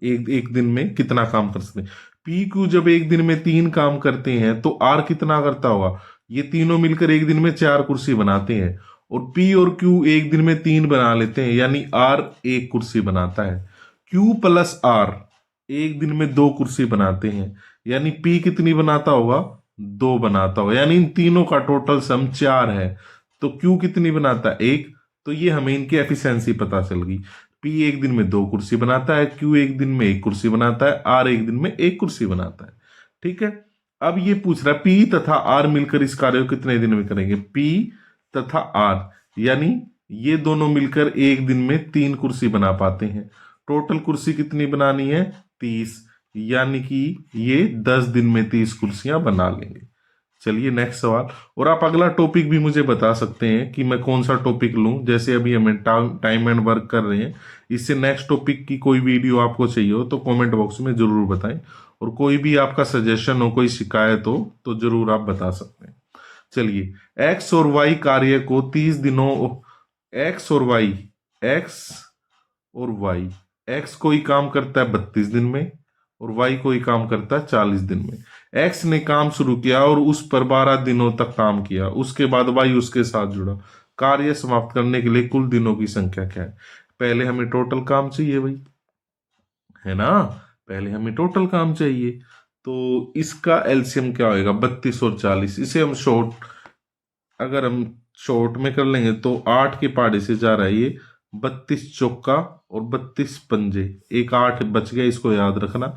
एक दिन में कितना काम कर सकते हैं। पी क्यू जब एक दिन में 3 काम करते हैं तो आर कितना करता होगा? ये तीनों मिलकर एक दिन में 4 कुर्सी बनाते हैं। और पी और क्यू एक दिन में 3 बना लेते हैं, यानी आर 1 कुर्सी बनाता है। क्यू प्लस आर एक दिन में 2 कुर्सी बनाते हैं, यानी पी कितनी बनाता होगा? 2 बनाता होगा, यानी इन तीनों का टोटल सम 4 है। तो क्यू कितनी बनाता है? 1। तो तो ये हमें इनकी एफिशिएंसी पता चल गई। पी एक दिन में 2 कुर्सी बनाता है, क्यू एक दिन में 1 कुर्सी बनाता है, आर एक दिन में 1 कुर्सी बनाता है। ठीक है, अब ये पूछ रहा है पी तथा आर मिलकर इस कार्य को कितने दिन में करेंगे। पी तथा आर यानी ये दोनों मिलकर एक दिन में 3 कुर्सी बना पाते हैं। टोटल कुर्सी कितनी बनानी है, 30, यानी कि ये 10 दिन में 30 कुर्सियां बना लेंगे। चलिए नेक्स्ट सवाल। और आप अगला टॉपिक भी मुझे बता सकते हैं कि मैं कौन सा टॉपिक लूं, जैसे अभी हमें टाइम एंड वर्क कर रहे हैं, इससे नेक्स्ट टॉपिक की कोई वीडियो आपको चाहिए हो तो कमेंट बॉक्स में जरूर बताएं। और कोई भी आपका सजेशन हो, कोई शिकायत हो तो जरूर आप बता सकते हैं। चलिए एक्स और वाई कार्य को 30 दिनों, एक्स और वाई, एक्स और वाई, एक्स कोई काम करता है 32 दिन में और वाई कोई काम करता है 40 दिन में। एक्स ने काम शुरू किया और उस पर 12 दिनों तक काम किया, उसके बाद वाई उसके साथ जुड़ा। कार्य समाप्त करने के लिए कुल दिनों की संख्या क्या है। पहले हमें टोटल काम चाहिए भाई, है ना, पहले हमें टोटल काम चाहिए। तो इसका एलसीएम क्या होगा, 32 और 40। इसे हम शॉर्ट, अगर हम शॉर्ट में कर लेंगे तो 8 के पहाड़े से जा रहा है ये, 32 चौका और 32 पंजे, एक 8 बच गया, इसको याद रखना।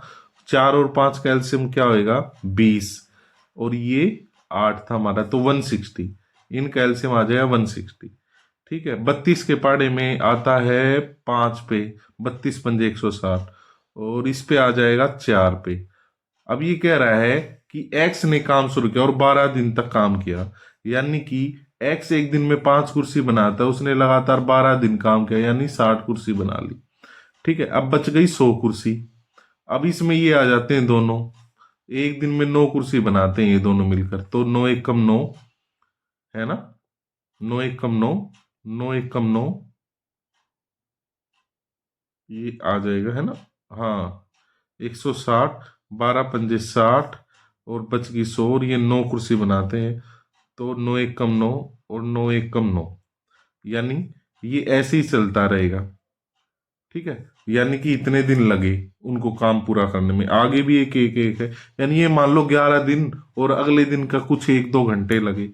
4 और 5 का एलसीएम क्या होएगा, 20, और ये 8 था हमारा तो 160, इनका एलसीएम आ जाएगा 160। ठीक है, 32 के पहाड़े में आता है 5 पे, 32 पंजे 160, और इस पे आ जाएगा 4 पे। अब ये कह रहा है कि एक्स ने काम शुरू किया और 12 दिन तक काम किया, यानी कि एक्स एक दिन में 5 कुर्सी बनाता है, उसने लगातार 12 दिन काम किया यानी 60 कुर्सी बना ली। ठीक है, अब बच गई 100 कुर्सी। अब इसमें ये आ जाते हैं दोनों, एक दिन में 9 कुर्सी बनाते हैं ये दोनों मिलकर, तो 9 एक कम 9, है ना, 9 एक कम 9, 9 एक कम 9, ये आ जाएगा, है ना, हाँ 160, 12 पंजे 60 और बच गई 100, और ये 9 कुर्सी बनाते हैं, तो 9 एक कम 9 और 9 एक कम 9, यानी ये ऐसे ही चलता रहेगा। ठीक है, यानी कि इतने दिन लगे उनको काम पूरा करने में, आगे भी एक एक एक है, यानी ये मान लो 11 दिन और अगले दिन का कुछ 1-2 घंटे लगे,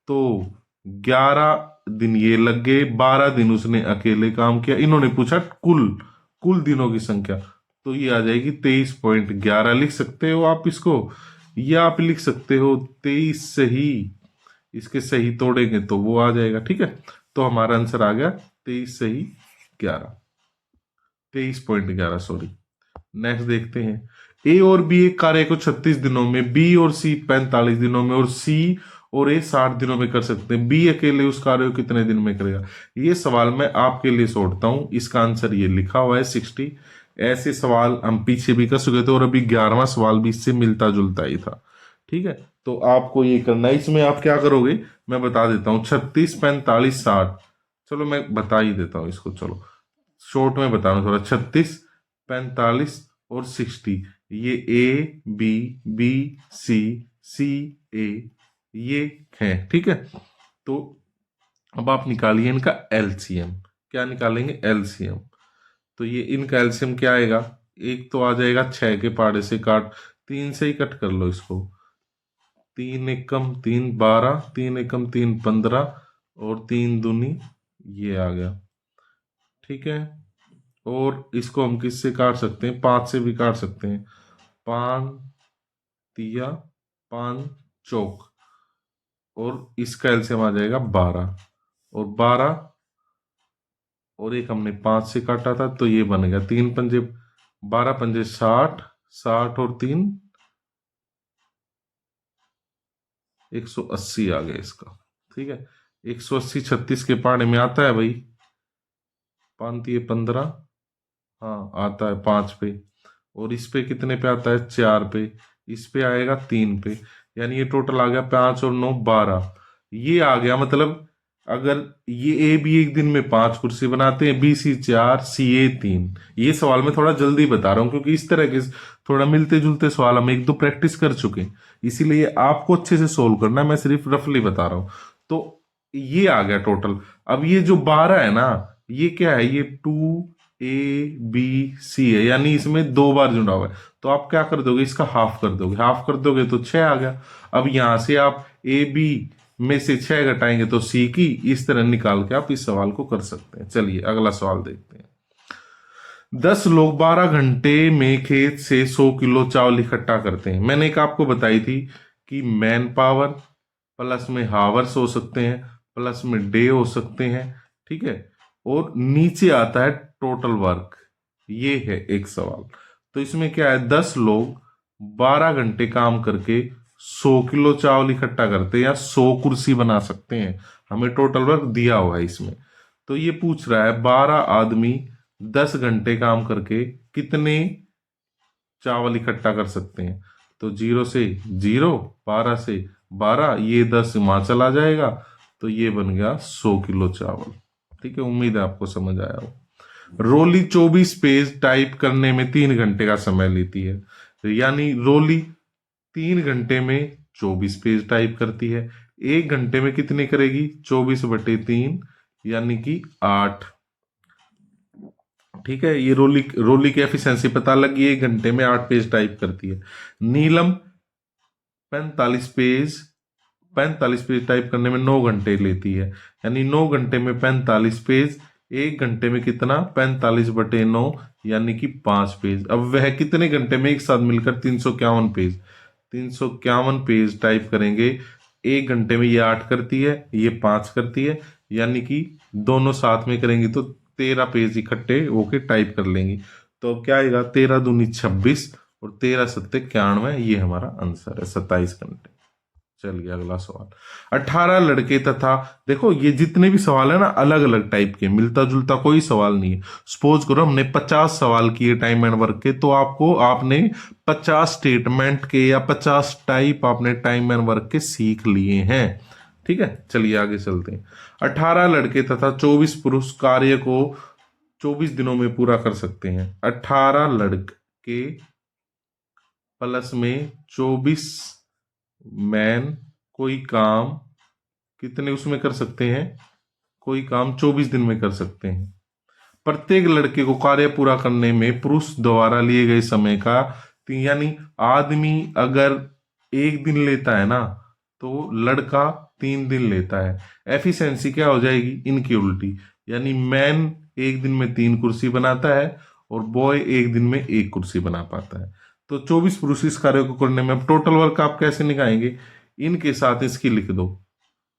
तो 11 दिन ये लग गए, 12 दिन उसने अकेले काम किया। इन्होंने पूछा कुल कुल दिनों की संख्या, तो ये आ जाएगी 23.11 लिख सकते हो आप इसको, या आप लिख सकते हो 23 सही, इसके सही तोड़ेंगे तो वो आ जाएगा। ठीक है, तो हमारा आंसर आ गया 23 सही 11, 23.11 सॉरी। नेक्स्ट देखते हैं, ए और बी एक कार्य को 36 दिनों में, बी और सी 45 दिनों में और सी और ए 60 दिनों में कर सकते हैं। बी अकेले उस कार्य को कितने दिन में करेगा। ये सवाल मैं आपके लिए छोड़ता हूं, इसका आंसर ये लिखा हुआ है 60। ऐसे सवाल हम पीछे भी कर चुके थे और अभी 11वां सवाल भी इससे मिलता जुलता ही था। ठीक है, तो आपको ये करना है। इसमें आप क्या करोगे मैं बता देता हूँ, 36, 45, 60, चलो मैं बता ही देता हूँ इसको, चलो शॉर्ट में बता रहा हूँ थोड़ा। 36, 45 और 60, ये ए बी, बी सी, सी ए, ये है। ठीक है, तो अब आप निकालिए इनका एलसीएम। क्या निकालेंगे, एलसीएम। तो ये इनका एलसीएम क्या आएगा, एक तो आ जाएगा 6 के पहाड़े से काट, 3 से ही कट कर लो इसको, 3 एकम 3 12, 3 एकम 3 15 और 3 दूनी ये आ गया। ठीक है, और इसको हम किससे काट सकते हैं, 5 से भी काट सकते हैं, 5 तिया 5 चौक, और इसका एलसीएम आ जाएगा 12, और 12 और एक हमने 5 से काटा था तो ये बन गया 3 पंजे 12 पंजे 60, 60 और 3 180 आ गया इसका। ठीक है, 180 36 के पहाड़े में आता है भाई, 5 ये 15, हाँ आता है 5 पे, और इस पे कितने पे आता है, 4 पे, इस पे आएगा 3 पे, यानी ये टोटल आ गया 5 और 9 12, ये आ गया। मतलब अगर ये ए बी एक दिन में 5 कुर्सी बनाते हैं, बी सी 4, सी ए 3। ये सवाल मैं थोड़ा जल्दी बता रहा हूँ क्योंकि इस तरह के थोड़ा मिलते जुलते सवाल हम 1-2 प्रैक्टिस कर चुके हैं, इसीलिए आपको अच्छे से सोल्व करना है, मैं सिर्फ रफली बता रहा हूँ। तो ये आ गया टोटल। अब ये जो 12 है ना, ये क्या है, ये 2 ए बी सी है, यानी इसमें 2 बार जुड़ा हुआ है, तो आप क्या कर दोगे, इसका हाफ कर दोगे, हाफ कर दोगे तो 6 आ गया। अब यहां से आप ए बी में से 6 घटाएंगे तो सी की, इस तरह निकाल के आप इस सवाल को कर सकते हैं। चलिए अगला सवाल देखते हैं। 10 लोग 12 घंटे में खेत से 100 किलो चावल इकट्ठा करते हैं। मैंने एक आपको बताई थी कि मैन पावर प्लस में हावर्स हो सकते हैं, प्लस में डे हो सकते हैं, ठीक है, और नीचे आता है टोटल वर्क। ये है एक सवाल। तो इसमें क्या है, 10 लोग 12 घंटे काम करके 100 किलो चावल इकट्ठा करते हैं या 100 कुर्सी बना सकते हैं। हमें टोटल वर्क दिया हुआ है इसमें। तो ये पूछ रहा है 12 आदमी 10 घंटे काम करके कितने चावल इकट्ठा कर सकते हैं। तो 0 से 0, 12 से 12, ये 10 वहां चला जाएगा, तो ये बन गया 100 किलो चावल। ठीक है, उम्मीद है आपको समझ आया हो। रोली 24 पेज टाइप करने में 3 घंटे का समय लेती है, यानी रोली 3 घंटे में 24 पेज टाइप करती है। 1 घंटे में कितने करेगी, 24/3, यानी कि 8। ठीक है, ये रोली की एफिशिएंसी पता लगी, 1 घंटे में 8 पेज टाइप करती है। नीलम 45 पेज टाइप करने में 9 घंटे लेती है, यानी 9 घंटे में 45 पेज, 1 घंटे में कितना, 45/9, यानी कि 5 पेज। अब वह कितने घंटे में एक साथ मिलकर 351 पेज टाइप करेंगे। 1 घंटे में ये 8 करती है, ये 5 करती है, यानी कि दोनों साथ में करेंगी तो 13 पेज इकट्ठे होके टाइप कर लेंगी। तो क्या आएगा, 13 दूनी 26 और 13 सत्ते 91, ये हमारा आंसर है, 27 घंटे। चलिए अगला सवाल। 18 लड़के तथा, देखो ये जितने भी सवाल है ना अलग अलग टाइप के, मिलता जुलता कोई सवाल नहीं है। सपोज करो हमने 50 सवाल किए टाइम एंड वर्क के, तो आपने 50 स्टेटमेंट के या 50 टाइप आपने टाइम एंड वर्क के सीख लिए हैं। ठीक है, चलिए आगे चलते हैं। 18 लड़के तथा 24 पुरुष कार्य को 24 दिनों में पूरा कर सकते हैं। 18 लड़के प्लस में 24 मैन कोई काम कितने उसमें कर सकते हैं, कोई काम 24 दिन में कर सकते हैं। प्रत्येक लड़के को कार्य पूरा करने में पुरुष द्वारा लिए गए समय का, यानी आदमी अगर 1 दिन लेता है ना, तो लड़का 3 दिन लेता है। एफिशिएंसी क्या हो जाएगी, इनकी उल्टी, यानी मैन 1 दिन में 3 कुर्सी बनाता है और बॉय 1 दिन में 1 कुर्सी बना पाता है। तो 24 पुरुष इस कार्य को करने में, अब टोटल वर्क आप कैसे निकालेंगे, इनके साथ इसकी लिख दो।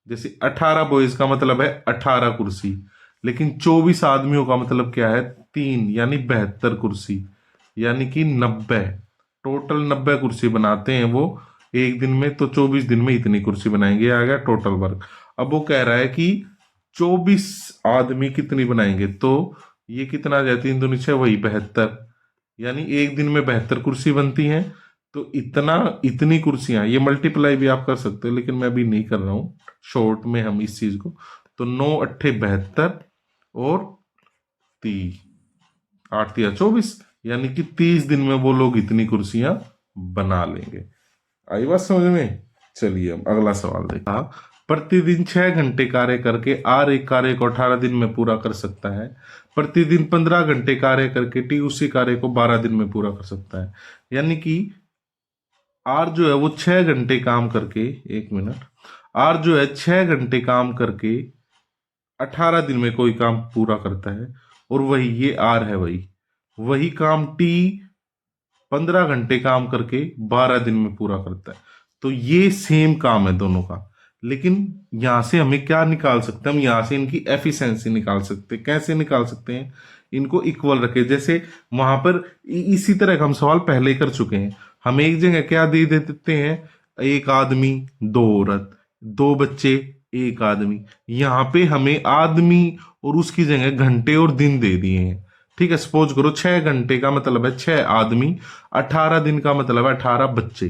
जैसे 18 बॉयज का मतलब है 18 कुर्सी, लेकिन 24 आदमियों का मतलब क्या है, 3, यानी 72 कुर्सी, यानी कि 90, टोटल 90 कुर्सी बनाते हैं वो 1 दिन में। तो 24 दिन में इतनी कुर्सी बनाएंगे, आ गया टोटल वर्क। अब वो कह रहा है कि 24 आदमी कितनी बनाएंगे, तो ये कितना आ जाए, 3 दूनी 6, वही 72, यानी 1 दिन में 72 कुर्सी बनती हैं। तो इतनी कुर्सियां, ये मल्टीप्लाई भी आप कर सकते हो, लेकिन मैं अभी नहीं कर रहा हूं, शॉर्ट में हम इस चीज को। तो 9 अट्ठे 72 और 30, 8 तिया 24, यानी कि 30 दिन में वो लोग इतनी कुर्सियां बना लेंगे। आई बात समझ में। चलिए अब अगला सवाल देखा। प्रतिदिन 6 घंटे कार्य करके आर एक कार्य को 18 दिन में पूरा कर सकता है। प्रतिदिन 15 घंटे कार्य करके टी उसी कार्य को 12 दिन में पूरा कर सकता है। यानी कि आर जो है वो 6 घंटे काम करके, 1 मिनट, आर जो है 6 घंटे काम करके 18 दिन में कोई काम पूरा करता है, और वही ये आर है, वही काम टी 15 घंटे काम करके 12 दिन में पूरा करता है। तो ये सेम काम है दोनों का, लेकिन यहां से हमें क्या निकाल सकते हैं, हम यहां से इनकी एफिशिएंसी निकाल सकते हैं। कैसे निकाल सकते हैं, इनको इक्वल रखे, जैसे वहां पर इसी तरह का हम सवाल पहले कर चुके हैं। हम एक जगह क्या दे देते हैं, 1 आदमी 2 औरत, 2 बच्चे 1 आदमी। यहां पे हमें आदमी और उसकी जगह घंटे और दिन दे दिए हैं। ठीक है, सपोज करो 6 घंटे का मतलब है 6 आदमी, 18 दिन का मतलब है 18 बच्चे।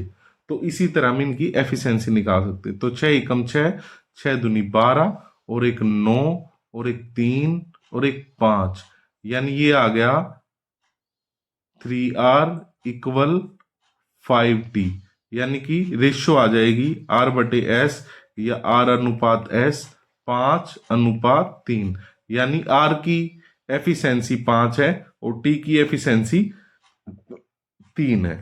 तो इसी तरह हम इनकी एफिशिएंसी निकाल सकते हैं। तो 6 एकम 6, 6 दूनी 12 और 1 9 और 1 3 और 1 5, यानी ये आ गया 3R इक्वल 5T, यानी कि रेशियो आ जाएगी R/S या R अनुपात S 5:3, यानी R की एफिशिएंसी 5 है और T की एफिशिएंसी 3 है।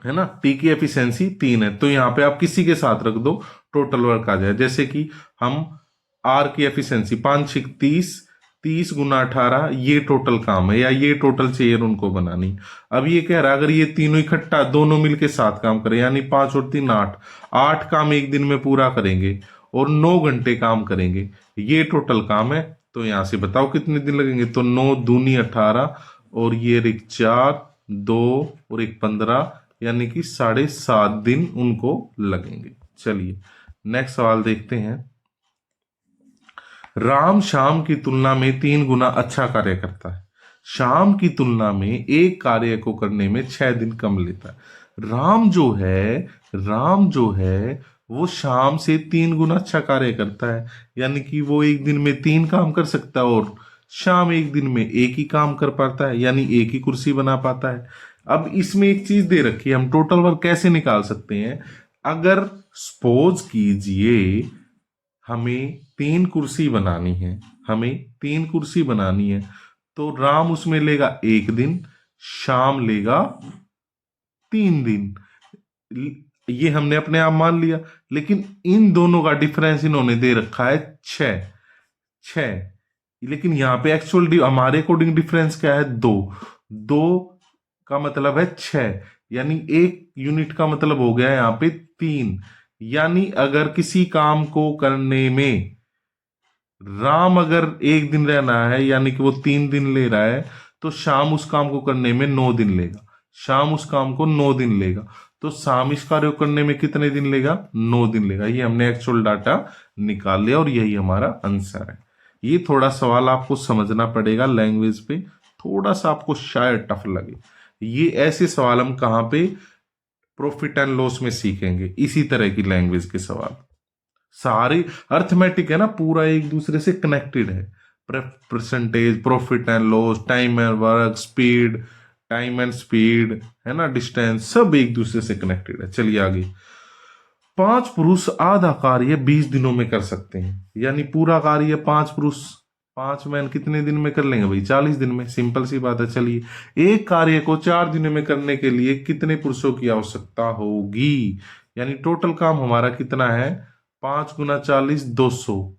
है ना, टी की एफिशिएंसी 3 है, तो यहाँ पे आप किसी के साथ रख दो, टोटल वर्क आ जाए। जैसे कि हम आर की एफिशिएंसी 5 6 30, 30 गुना 18, ये टोटल काम है या ये टोटल चेयर उनको बनानी। अब ये कह रहा है अगर ये तीनों इकट्ठा दोनों मिलके साथ काम करें, यानी 5 और 3 8, 8 काम एक दिन में पूरा करेंगे और 9 घंटे काम करेंगे, ये टोटल काम है। तो यहां से बताओ कितने दिन लगेंगे, तो 9 दूनी 18 और ये एक 4 2 और एक 15, यानी कि 7.5 दिन उनको लगेंगे। चलिए नेक्स्ट सवाल देखते हैं। राम शाम की तुलना में 3 गुना अच्छा कार्य करता है। शाम की तुलना में एक कार्य को करने में 6 दिन कम लेता है। राम जो है वो शाम से 3 गुना अच्छा कार्य करता है, यानी कि वो एक दिन में 3 काम कर सकता है और शाम एक दिन में एक ही काम कर पाता है, यानी एक ही कुर्सी बना पाता है। अब इसमें एक चीज दे रखी है, हम टोटल वर्क कैसे निकाल सकते हैं। अगर सपोज कीजिए हमें 3 कुर्सी बनानी है, तो राम उसमें लेगा 1 दिन, शाम लेगा 3 दिन। ये हमने अपने आप मान लिया, लेकिन इन दोनों का डिफरेंस इन्होंने दे रखा है 6। लेकिन यहां पे एक्चुअल हमारे अकॉर्डिंग डिफरेंस क्या है, 2। 2 का मतलब है 6, यानी एक यूनिट का मतलब हो गया यहां पे 3। यानी अगर किसी काम को करने में राम अगर एक दिन रहना है, यानी कि वो 3 दिन ले रहा है, तो शाम उस काम को करने में 9 दिन लेगा। शाम उस काम को 9 दिन लेगा, तो शाम इस कार्य को करने में कितने दिन लेगा, 9 दिन लेगा। ये हमने एक्चुअल डाटा निकाल लिया और यही हमारा आंसर है। ये थोड़ा सवाल आपको समझना पड़ेगा, लैंग्वेज पे थोड़ा सा आपको शायद टफ लगे। ये ऐसे सवाल हम कहाँ पे, प्रॉफिट एंड लॉस में सीखेंगे, इसी तरह की लैंग्वेज के सवाल। सारे अर्थमेटिक है ना, पूरा एक दूसरे से कनेक्टेड है। Percentage, profit and loss, time and work, speed, time and speed, है ना, डिस्टेंस, सब एक दूसरे से कनेक्टेड है। चलिए आगे। 5 पुरुष आधा कार्य 20 दिनों में कर सकते हैं, यानी पूरा कार्य 5 पुरुष 5 मैन कितने दिन में कर लेंगे भाई, 40 दिन में। सिंपल सी बात है। चलिए एक कार्य को 4 दिनों में करने के लिए कितने पुरुषों की आवश्यकता होगी, यानी टोटल काम हमारा कितना है, 5 गुना 40 200,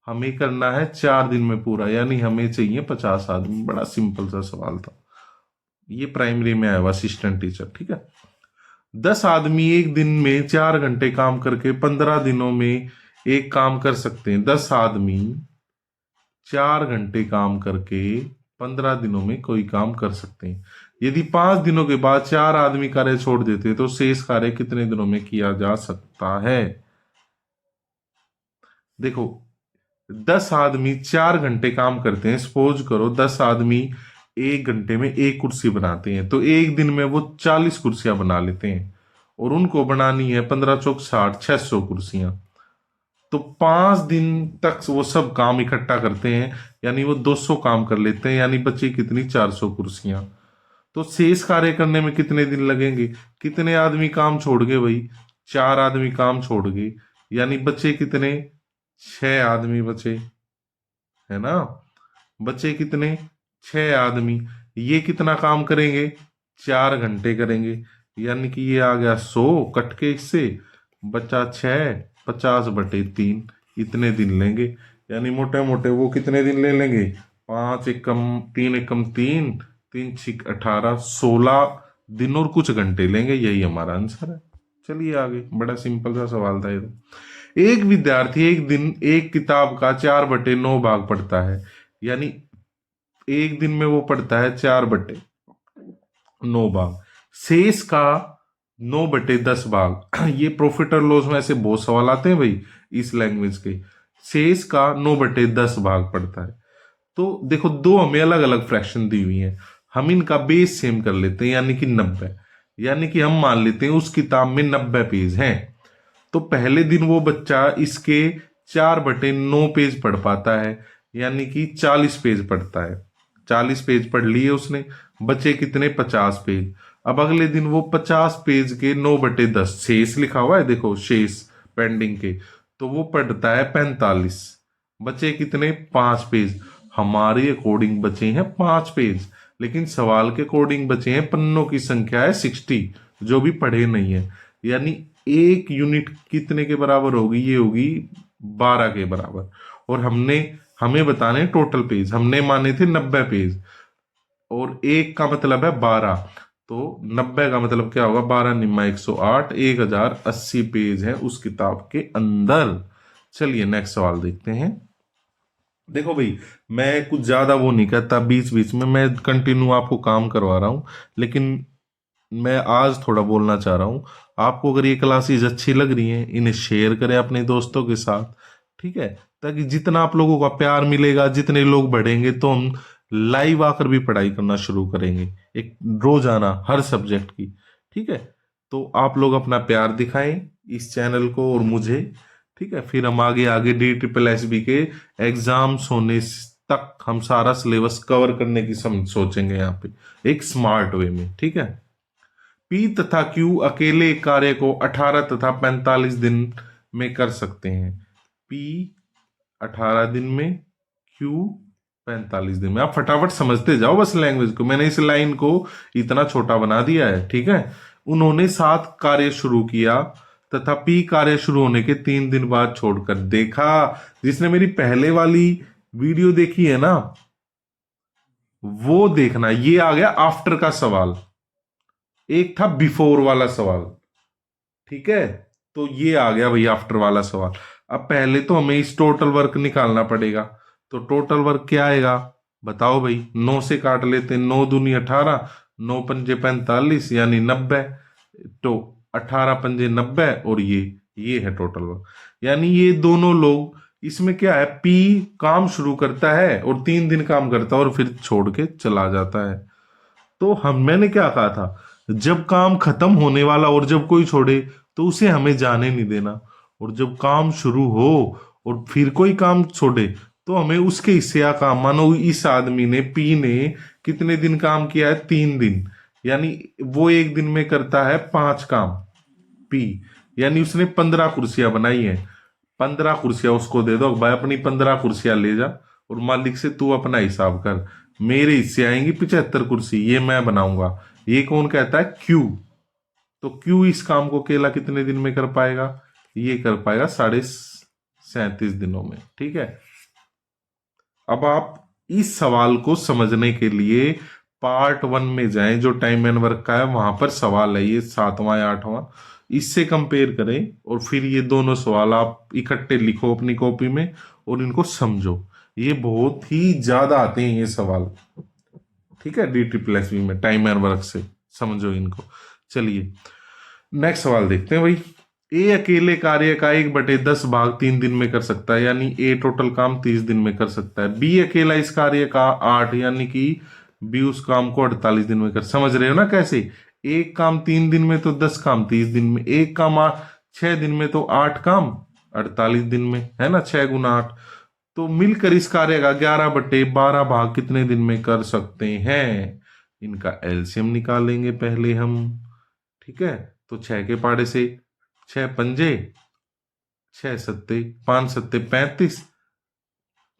हमें करना है 4 दिन में पूरा, यानी हमें चाहिए 50 आदमी। बड़ा सिंपल सा सवाल था, ये प्राइमरी में आया हुआ असिस्टेंट टीचर, ठीक है। 10 आदमी एक दिन में 4 घंटे काम करके 15 दिनों में एक काम कर सकते हैं। 10 आदमी 4 घंटे काम करके 15 दिनों में कोई काम कर सकते हैं। यदि 5 दिनों के बाद 4 आदमी कार्य छोड़ देते तो शेष कार्य कितने दिनों में किया जा सकता है। देखो 10 आदमी 4 घंटे काम करते हैं, सपोज करो 10 आदमी 1 घंटे में एक कुर्सी बनाते हैं, तो एक दिन में वो 40 कुर्सियां बना लेते हैं और उनको बनानी है 15 चौक 60, 600 कुर्सियां। तो 5 दिन तक वो सब काम इकट्ठा करते हैं, यानी वो 200 काम कर लेते हैं, यानी बची कितनी, 400 कुर्सियां। तो शेष कार्य करने में कितने दिन लगेंगे, कितने आदमी काम छोड़ गए भाई, 4 आदमी काम छोड़ गए, यानी बचे कितने, 6 आदमी बचे, है ना। बचे कितने, 6 आदमी। ये कितना काम करेंगे, 4 घंटे करेंगे, यानी कि ये आ गया 100, कट के इससे बचा 6, 50/3, इतने दिन लेंगे। यानी मोटे मोटे वो कितने दिन ले लेंगे, 5 एकम 3 एकम 3, 3 6 18, 16 दिन और कुछ घंटे लेंगे। यही हमारा आंसर है। चलिए आगे, बड़ा सिंपल सा सवाल था ये तो। एक विद्यार्थी एक दिन एक किताब का 4/9 भाग पढ़ता है, यानी एक दिन में वो पढ़ता है 4/9 भाग, शेष का 9/10 भाग। ये प्रॉफिट और लॉस में ऐसे बहुत सवाल आते हैं भाई इस लैंग्वेज के। शेष का 9/10 भाग पढ़ता है। तो देखो दो हमें अलग अलग फ्रैक्शन दी हुई हैं, हम इनका बेस सेम कर लेते हैं, यानी कि 90। यानी कि हम मान लेते हैं उस किताब में 90 पेज हैं, तो पहले दिन वो बच्चा इसके 4/9 पेज पढ़ पाता है, यानी कि 40 पेज पढ़ता है। 40 पेज पढ़ लिए उसने, बचे कितने, 50 पेज। अब अगले दिन वो 50 पेज के 9/10, शेष लिखा हुआ है देखो, शेष पेंडिंग के, तो वो पढ़ता है 45। बचे कितने, 5 पेज। हमारे अकॉर्डिंग बचे हैं 5 पेज, लेकिन सवाल के अकॉर्डिंग बचे हैं पन्नों की संख्या है 60, जो भी पढ़े नहीं है। यानी एक यूनिट कितने के बराबर होगी, ये होगी 12 के बराबर। और हमें बताने टोटल पेज, हमने माने थे 90 पेज, और एक का मतलब है 12, तो 90 का मतलब क्या होगा, 12 निम्मा 108, 1080 पेज है उस किताब के अंदर। चलिए नेक्स्ट सवाल देखते हैं। देखो भाई, मैं कुछ ज्यादा वो नहीं करता, बीच बीच में मैं कंटिन्यू आपको काम करवा रहा हूं, लेकिन मैं आज थोड़ा बोलना चाह रहा हूं। आपको अगर ये क्लासेस अच्छी लग रही हैं, इन्हें शेयर करें अपने दोस्तों के साथ, ठीक है, ताकि जितना आप लोगों का प्यार मिलेगा, जितने लोग बढ़ेंगे, तो हम लाइव आकर भी पढ़ाई करना शुरू करेंगे, एक रोजाना हर सब्जेक्ट की। ठीक है, तो आप लोग अपना प्यार दिखाएं इस चैनल को और मुझे, ठीक है। फिर हम आगे आगे DSSB के एग्जाम्स होने तक हम सारा सिलेबस कवर करने की सोचेंगे यहाँ पे एक स्मार्ट वे में, ठीक है। P तथा Q अकेले कार्य को 18 तथा 45 दिन में कर सकते हैं। P 18 दिन में, Q 45 दिन में। आप फटाफट समझते जाओ बस लैंग्वेज को, मैंने इस लाइन को इतना छोटा बना दिया है, ठीक है। उन्होंने 7 कार्य शुरू किया तथा P कार्य शुरू होने के 3 दिन बाद छोड़कर। देखा, जिसने मेरी पहले वाली वीडियो देखी है ना, वो देखना, ये आ गया आफ्टर का सवाल, एक था बिफोर वाला सवाल, ठीक है। तो ये आ गया भाई आफ्टर वाला सवाल। अब पहले तो हमें इस टोटल वर्क निकालना पड़ेगा। तो टोटल वर्क क्या आएगा, बताओ भाई। 9 से काट लेते हैं, 9 दूनी 18, 9 पंजे 45 यानी 90। तो 18 पंजे 90, और ये है टोटल वर्क। यानी ये दोनों लोग, इसमें क्या है, पी काम शुरू करता है और 3 दिन काम करता है और फिर छोड़ के चला जाता है। तो मैंने क्या कहा था, जब काम खत्म होने वाला और जब कोई छोड़े तो उसे हमें जाने नहीं देना, और जब काम शुरू हो और फिर कोई काम छोड़े तो हमें उसके हिस्से का काम, मानो इस आदमी ने, पी ने कितने दिन काम किया है, 3 दिन, यानी वो एक दिन में करता है 5 काम पी, यानी उसने 15 कुर्सियां बनाई है। 15 कुर्सियां उसको दे दो भाई, अपनी 15 कुर्सियां ले जा, और मालिक से तू अपना हिसाब कर, मेरे हिस्से आएंगी 75 कुर्सी, ये मैं बनाऊंगा। ये कौन कहता है, क्यू। तो क्यू इस काम को अकेला कितने दिन में कर पाएगा, ये कर पाएगा 37.5 दिनों में, ठीक है। अब आप इस सवाल को समझने के लिए पार्ट 1 में जाएं, जो टाइम एंड वर्क का है, वहां पर सवाल है ये 7वां या 8वां, इससे कंपेयर करें, और फिर ये दोनों सवाल आप इकट्ठे लिखो अपनी कॉपी में और इनको समझो। ये बहुत ही ज्यादा आते हैं ये सवाल, ठीक है, DSSB में टाइम एंड वर्क से, समझो इनको। चलिए नेक्स्ट सवाल देखते हैं भाई। ए अकेले कार्य का 1/10 भाग 3 दिन में कर सकता है, यानी ए टोटल काम 30 दिन में कर सकता है। बी अकेला इस कार्य का 8, यानी कि बी उस काम को 48 दिन में कर, समझ रहे हो ना कैसे, एक काम 3 दिन में तो 10 काम 30 दिन में, एक काम 6 दिन में तो 8 काम 48 दिन में, है ना, 6 गुना 8। तो मिलकर इस कार्य का 11/12 भाग कितने दिन में कर सकते हैं। इनका एलसीएम निकालेंगे पहले हम, ठीक है। तो 6 के पाड़े से 6 पंजे 6 सत्ते 5 सत्ते 35,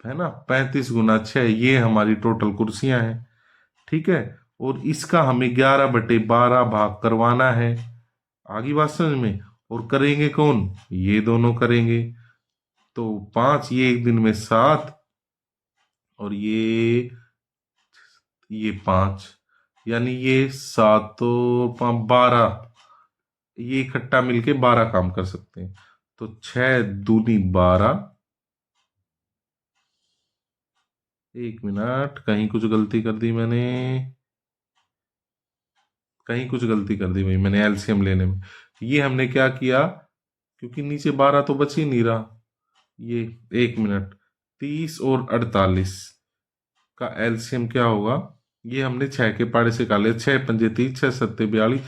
है ना, 35 गुना 6, ये हमारी टोटल कुर्सियां हैं, ठीक है। और इसका हमें 11/12 भाग करवाना है, आगे बात समझ में। और करेंगे कौन, ये दोनों करेंगे। तो 5, ये एक दिन में 7, और ये 5, यानी ये 7 तो 12, ये इकट्ठा मिलके 12 काम कर सकते हैं। तो 6 दूनी 12, 1 मिनट, कहीं कुछ गलती कर दी मैंने, कहीं कुछ गलती कर दी भाई मैंने एलसीएम लेने में। ये हमने क्या किया, क्योंकि नीचे 12 तो बच ही नहीं रहा, ये 1 मिनट, 30 और 48 का एलसीएम क्या होगा, ये हमने 6 के पाड़े से निकाले, 6 पंजे 30, 6 सत्ते 42,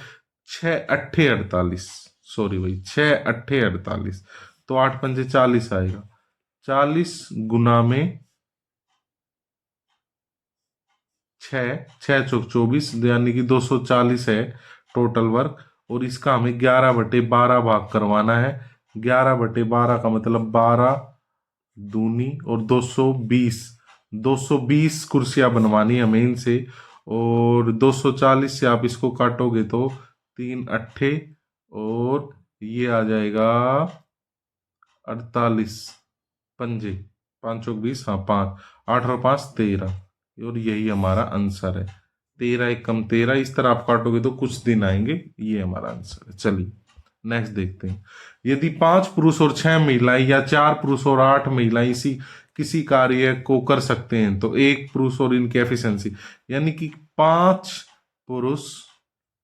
6 अट्ठे 48, सॉरी भाई 6 अट्ठे 48, तो 8 पंजे 40 आएगा, 40 गुना में 6, 6 चौक 24, यानी कि 240 है टोटल वर्क। और इसका हमें 11/12 भाग करवाना है। 11/12 का मतलब 12 दूनी और 220, 220 कुर्सियां बनवानी हमें इनसे। और 240 से आप इसको काटोगे तो 3 अट्ठे और ये आ जाएगा 48 पंजे, 5 चौक 20, हाँ 5, 8 और 5 13, और यही हमारा आंसर है। 13 एक कम 13, इस तरह आप काटोगे तो कुछ दिन आएंगे, ये हमारा आंसर है। चलिए नेक्स्ट देखते हैं। यदि 5 पुरुष और 6 महिलाएं या 4 पुरुष और 8 महिलाएं इसी किसी कार्य को कर सकते हैं तो एक पुरुष और इनकी एफिशिएंसी, यानी कि 5 पुरुष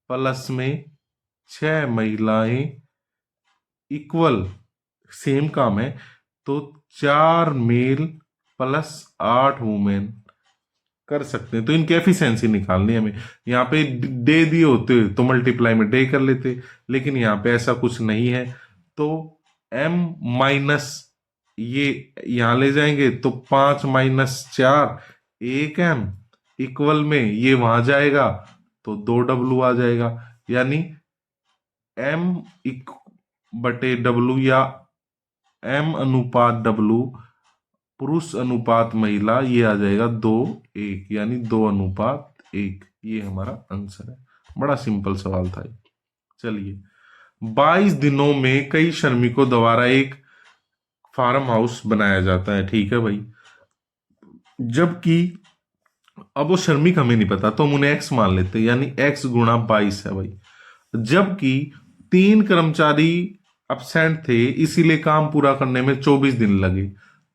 प्लस में 6 महिलाएं इक्वल सेम काम है, तो 4 मेल प्लस 8 वुमेन कर सकते हैं। तो इनकी एफिशिएंसी निकालनी है हमें। यहाँ पे डे दिए होते तो मल्टीप्लाई में डे कर लेते, लेकिन यहाँ पे ऐसा कुछ नहीं है, तो m माइनस ये यहां ले जाएंगे तो 5 माइनस 4 1 m इक्वल में ये वहां जाएगा तो 2w आ जाएगा, यानी m बटे w या m अनुपात w पुरुष अनुपात महिला, ये आ जाएगा 2:1, यानी 2:1। ये हमारा आंसर है। बड़ा सिंपल सवाल था ये। चलिए 22 दिनों में कई श्रमिकों द्वारा एक फार्म हाउस बनाया जाता है, ठीक है भाई। जबकि अब वो श्रमिक हमें नहीं पता तो हम उन्हें x मान लेते हैं, यानी x गुणा 22 है भाई। जबकि 3 कर्मचारी अब्सेंट थे इसीलिए काम पूरा करने में 24 दिन लगे,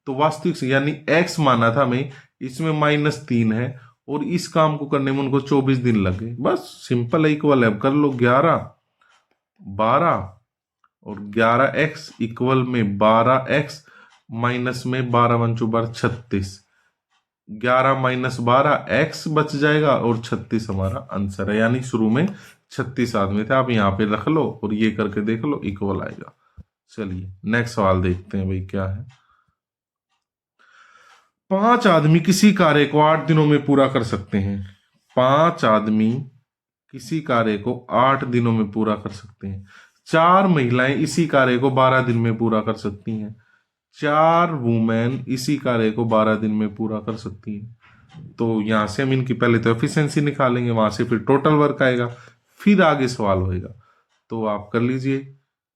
तो वास्तविक यानी x माना था हमें, इसमें -3 है और इस काम को करने में उनको 24 दिन लगे। बस सिंपल है, इक्वल है। कर लो 11 12 और 11x इक्वल में 12x माइनस में 12 × 36, 11 माइनस 12 x बच जाएगा और 36 हमारा आंसर है। यानी शुरू में 36 आदमी थे, आप यहाँ पे रख लो और ये करके देख लो, इक्वल आएगा। चलिए नेक्स्ट सवाल देखते हैं भाई क्या है। 5 आदमी किसी कार्य को 8 दिनों में पूरा कर सकते हैं। 5 आदमी किसी कार्य को 8 दिनों में पूरा कर सकते हैं। 4 महिलाएं इसी कार्य को 12 दिन में पूरा कर सकती हैं। 4 वुमेन इसी कार्य को 12 दिन में पूरा कर सकती हैं। तो यहां से हम इनकी पहले तो एफिशिएंसी निकालेंगे, वहां से फिर टोटल वर्क आएगा, फिर आगे सवाल होएगा। तो आप कर लीजिए,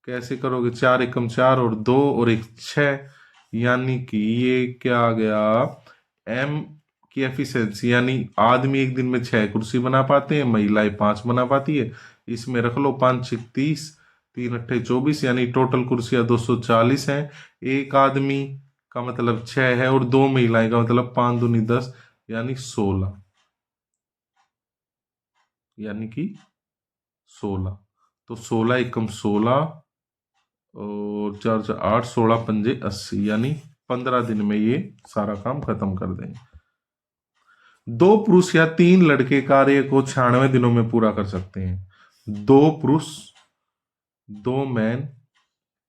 कैसे करोगे? 4 एकम 4 और 2 और 1 6, यानी कि ये क्या आ गया, m की एफिशिएंसी, यानी आदमी एक दिन में 6 कुर्सी बना पाते हैं, महिलाएं 5 बना पाती है। इसमें रख लो 5 6 30, 3 अट्ठे 24, यानी टोटल कुर्सियां 240 हैं। एक आदमी का मतलब 6 है और 2 महिलाएं का मतलब 5 दूनी 10, यानी 16, यानी कि 16। तो 16 एकम 16 और 4 4 8, 16 पंजे 80, यानी 15 दिन में ये सारा काम खत्म कर देंगे। 2 पुरुष या 3 लड़के कार्य को 96 दिनों में पूरा कर सकते हैं। 2 पुरुष 2 मैन